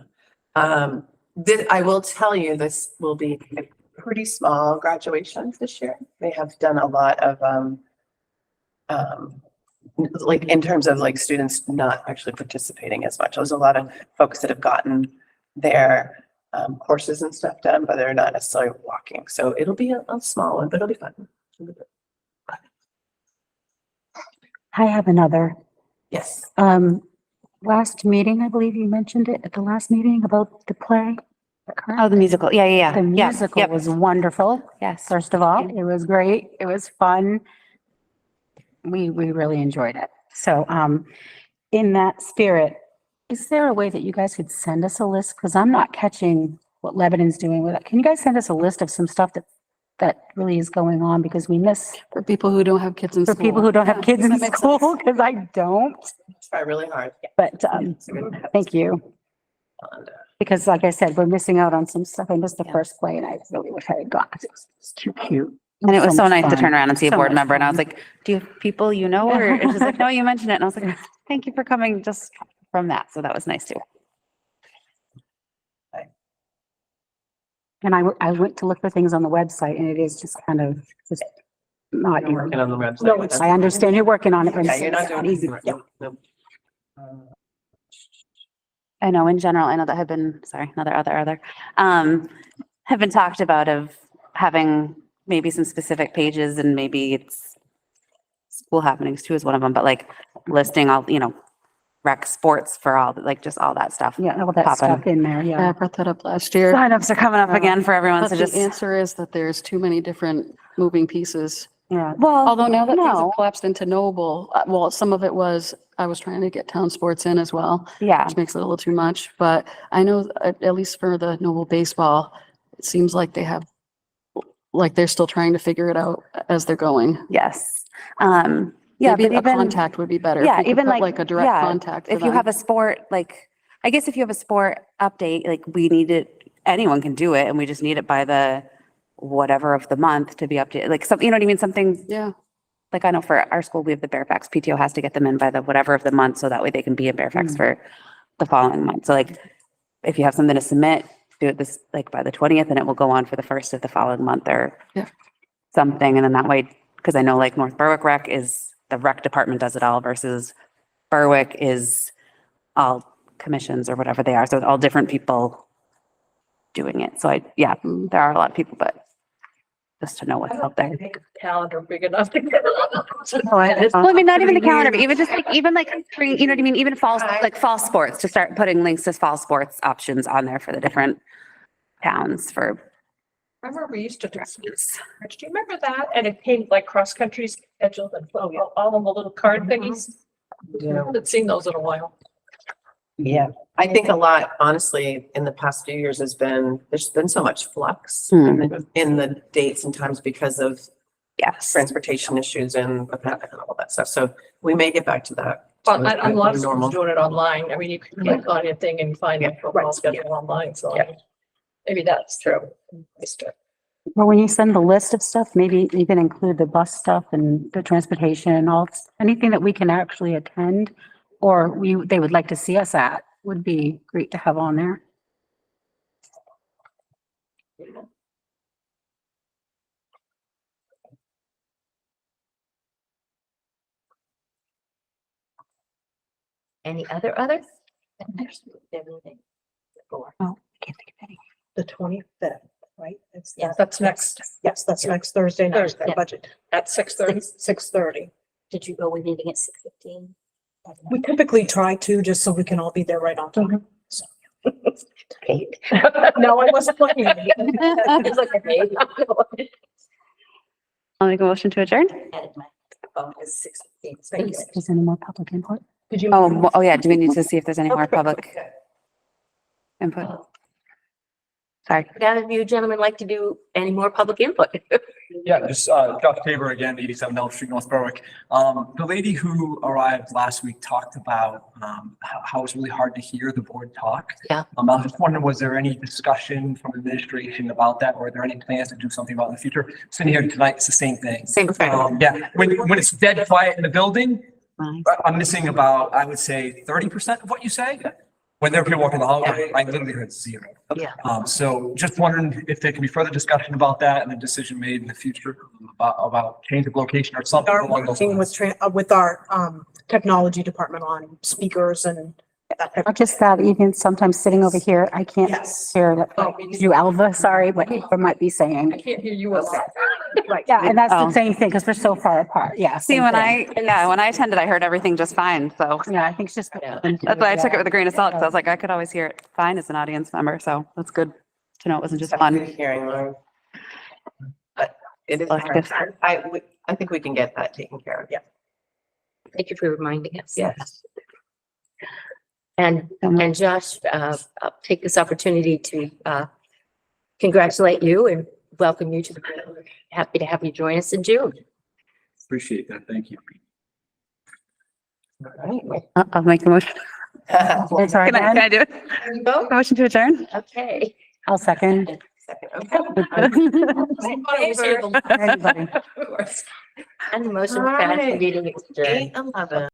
[SPEAKER 6] I will tell you, this will be a pretty small graduation this year. They have done a lot of, like in terms of like students not actually participating as much. There's a lot of folks that have gotten their courses and stuff done, but they're not necessarily walking. So it'll be a small one, but it'll be fun.
[SPEAKER 7] I have another.
[SPEAKER 6] Yes.
[SPEAKER 7] Last meeting, I believe you mentioned it at the last meeting about the play.
[SPEAKER 1] Oh, the musical. Yeah, yeah, yeah.
[SPEAKER 7] The
[SPEAKER 1] Yeah,
[SPEAKER 7] musical
[SPEAKER 1] yep.
[SPEAKER 7] was wonderful.
[SPEAKER 1] Yes.
[SPEAKER 7] First of all, it was great. It was fun. We really enjoyed it. So, in that spirit, is there a way that you guys could send us a list? Because I'm not catching what Lebanon's doing with it. Can you guys send us a list of some stuff that really is going on, because we miss,
[SPEAKER 14] for people who don't have kids in
[SPEAKER 7] for
[SPEAKER 14] school.
[SPEAKER 7] people who don't have kids in
[SPEAKER 14] that makes
[SPEAKER 7] school,
[SPEAKER 14] sense.
[SPEAKER 7] because I don't.
[SPEAKER 6] Try really hard.
[SPEAKER 7] But, thank you. Because like I said, we're missing out on some stuff. I missed the first play and I really wish I had gone. It was too cute.
[SPEAKER 1] And it was so
[SPEAKER 7] much
[SPEAKER 1] nice to
[SPEAKER 7] fun.
[SPEAKER 1] turn around and see a
[SPEAKER 7] So
[SPEAKER 1] board
[SPEAKER 7] much
[SPEAKER 1] member. And I
[SPEAKER 7] fun.
[SPEAKER 1] was like, do you have people you know? Or and she's like, no, you mentioned it. And I was like, thank you for coming just from that. So that was nice too.
[SPEAKER 7] And I went to look for things on the website and it is just kind of just not you.
[SPEAKER 6] Working on the website.
[SPEAKER 5] No, it's-
[SPEAKER 7] I understand you're working on it, but
[SPEAKER 6] Yeah,
[SPEAKER 7] it's
[SPEAKER 6] you're not
[SPEAKER 7] not
[SPEAKER 6] doing
[SPEAKER 7] easy.
[SPEAKER 6] it. No.
[SPEAKER 1] I know in general, I know that have been, sorry, other, have been talked about of having maybe some specific pages and maybe it's school happenings too is one of them, but like listing all, rec sports for all, like just all that stuff.
[SPEAKER 7] Yeah, all that
[SPEAKER 1] Popping.
[SPEAKER 7] stuff in there,
[SPEAKER 14] Yeah, I
[SPEAKER 7] yeah.
[SPEAKER 14] brought that up last year.
[SPEAKER 1] Signups are coming up again for everyone,
[SPEAKER 14] But
[SPEAKER 1] so
[SPEAKER 14] the
[SPEAKER 1] just,
[SPEAKER 14] answer is that there's too many different moving pieces.
[SPEAKER 7] Yeah.
[SPEAKER 1] well,
[SPEAKER 14] Although now that things have
[SPEAKER 1] no,
[SPEAKER 14] collapsed into Noble, well, some of it was, I was trying to get town sports in as well,
[SPEAKER 1] yeah,
[SPEAKER 14] which makes it a little too much. But I know at least for the Noble baseball, it seems like they have, like they're still trying to figure it out as they're going.
[SPEAKER 1] yes. Yeah,
[SPEAKER 14] Maybe
[SPEAKER 1] but
[SPEAKER 14] a
[SPEAKER 1] even,
[SPEAKER 14] contact would be better. if
[SPEAKER 1] yeah,
[SPEAKER 14] you could
[SPEAKER 1] even
[SPEAKER 14] put,
[SPEAKER 1] like,
[SPEAKER 14] like a direct
[SPEAKER 1] yeah,
[SPEAKER 14] contact. for
[SPEAKER 1] if you
[SPEAKER 14] them.
[SPEAKER 1] have a sport, like, I guess if you have a sport update, like we need it, anyone can do it and we just need it by the whatever of the month to be updated, like some, you know what I mean? Something,
[SPEAKER 14] Yeah,
[SPEAKER 1] like I know for our school, we have the Fairfax PTO has to get them in by the whatever of the month, so that way they can be in Fairfax for the following month. So like, if you have something to submit, do it this, like by the 20th and it will go on for the first of the following month or
[SPEAKER 14] Yeah.
[SPEAKER 1] something. And then that way, because I know like North Berwick Rec is, the rec department does it all versus Berwick is all commissions or whatever they are. So it's all different people doing it. So yeah, there are a lot of people, but just to know what's out there.
[SPEAKER 13] Calendar big enough to get.
[SPEAKER 1] Well, I mean, not even the calendar, but even just like, you know what I mean? Even fall, like fall sports, to start putting links to fall sports options on there for the different towns for,
[SPEAKER 13] Remember we used to do this. Do you remember that? And it came like cross-country scheduled and all of the little card thingies. I haven't seen those in a while.
[SPEAKER 6] Yeah, I think a lot, honestly, in the past few years there's been so much flux
[SPEAKER 1] Hmm.
[SPEAKER 6] in the dates and times because of
[SPEAKER 1] yes.
[SPEAKER 6] transportation issues and all that stuff. So we may get back to that.
[SPEAKER 13] But
[SPEAKER 6] to
[SPEAKER 13] a lot of
[SPEAKER 6] normal.
[SPEAKER 13] schools doing it online. I mean, you can click on your thing and find it for all schedule online, so
[SPEAKER 6] Yeah.
[SPEAKER 13] maybe that's true.
[SPEAKER 7] Well, when you send the list of stuff, maybe you can include the bus stuff and the transportation and all, anything that we can actually attend or they would like to see us at would be great to have on there.
[SPEAKER 15] Any others?
[SPEAKER 7] Oh, I can't think of any.
[SPEAKER 5] The 25th, right? It's
[SPEAKER 15] Yes.
[SPEAKER 13] That's next,
[SPEAKER 5] Yes, that's next Thursday night,
[SPEAKER 13] Thursday.
[SPEAKER 5] the budget,
[SPEAKER 13] at 6:30.
[SPEAKER 5] 6:30.
[SPEAKER 15] Did you go with meeting at 6:15?
[SPEAKER 5] We typically try to, just so we can all be there right on time. So.
[SPEAKER 15] Okay.
[SPEAKER 5] No, I wasn't looking at you.
[SPEAKER 15] It's like, okay.
[SPEAKER 1] I'll make a motion to adjourn.
[SPEAKER 15] Added my phone as 6:15.
[SPEAKER 5] Thank you.
[SPEAKER 7] Is there any more public input?
[SPEAKER 5] Did you?
[SPEAKER 1] Oh yeah, do we need to see if there's any more public input? Sorry.
[SPEAKER 15] Would either of you gentlemen like to do any more public input?
[SPEAKER 4] Yeah, just Josh Tabor again, 87 Elm Street, North Berwick. The lady who arrived last week talked about how it's really hard to hear the board talk.
[SPEAKER 15] Yeah.
[SPEAKER 4] I was just wondering, was there any discussion from administration about that, or are there any plans to do something about it in the future? Sitting here tonight, it's the same thing.
[SPEAKER 15] Same thing.
[SPEAKER 4] Yeah, when it's dead quiet in the building, I'm missing about, I would say, 30% of what you say. When there are people walking the hallway, I literally heard zero.
[SPEAKER 15] Yeah.
[SPEAKER 4] So just wondering if there can be further discussion about that and a decision made in the future about change of location or something
[SPEAKER 5] Are
[SPEAKER 4] along those
[SPEAKER 5] working
[SPEAKER 4] lines.
[SPEAKER 5] with our technology department on speakers and that type
[SPEAKER 7] Not
[SPEAKER 5] of.
[SPEAKER 7] just that, even sometimes sitting over here, I can't
[SPEAKER 5] Yes.
[SPEAKER 7] hear
[SPEAKER 13] Oh,
[SPEAKER 7] you, Alva, sorry, what you might be
[SPEAKER 13] I
[SPEAKER 7] saying.
[SPEAKER 13] can't hear you a lot.
[SPEAKER 5] Right.
[SPEAKER 7] Yeah, and that's
[SPEAKER 1] Oh.
[SPEAKER 7] the same thing, because we're so far apart, yeah.
[SPEAKER 1] See,
[SPEAKER 7] same
[SPEAKER 1] when
[SPEAKER 7] thing.
[SPEAKER 1] when I attended, I heard everything just fine. So
[SPEAKER 7] Yeah, I think it's just.
[SPEAKER 1] that's why I took it with a grain of salt. Cause I was like, I could always hear it fine as an audience member. So that's good to know it wasn't just
[SPEAKER 6] Good
[SPEAKER 1] one.
[SPEAKER 6] hearing, Lauren. But it is
[SPEAKER 1] Selective.
[SPEAKER 6] hard. I think we can get that taken care of. Yeah.
[SPEAKER 15] Thank you for reminding us.
[SPEAKER 6] Yes.
[SPEAKER 15] And Josh, I'll take this opportunity to congratulate you and welcome you to the board. We're happy to have you join us in June.
[SPEAKER 4] Appreciate that. Thank you.
[SPEAKER 6] All right.
[SPEAKER 1] I'll make the motion.
[SPEAKER 7] It's all right,
[SPEAKER 1] Can I do it?
[SPEAKER 15] There you go.
[SPEAKER 1] Motion to adjourn?
[SPEAKER 15] Okay.
[SPEAKER 7] I'll second.
[SPEAKER 6] Second, okay.
[SPEAKER 7] Everybody.
[SPEAKER 15] And the motion passed, the meeting is adjourned.
[SPEAKER 6] 8:11.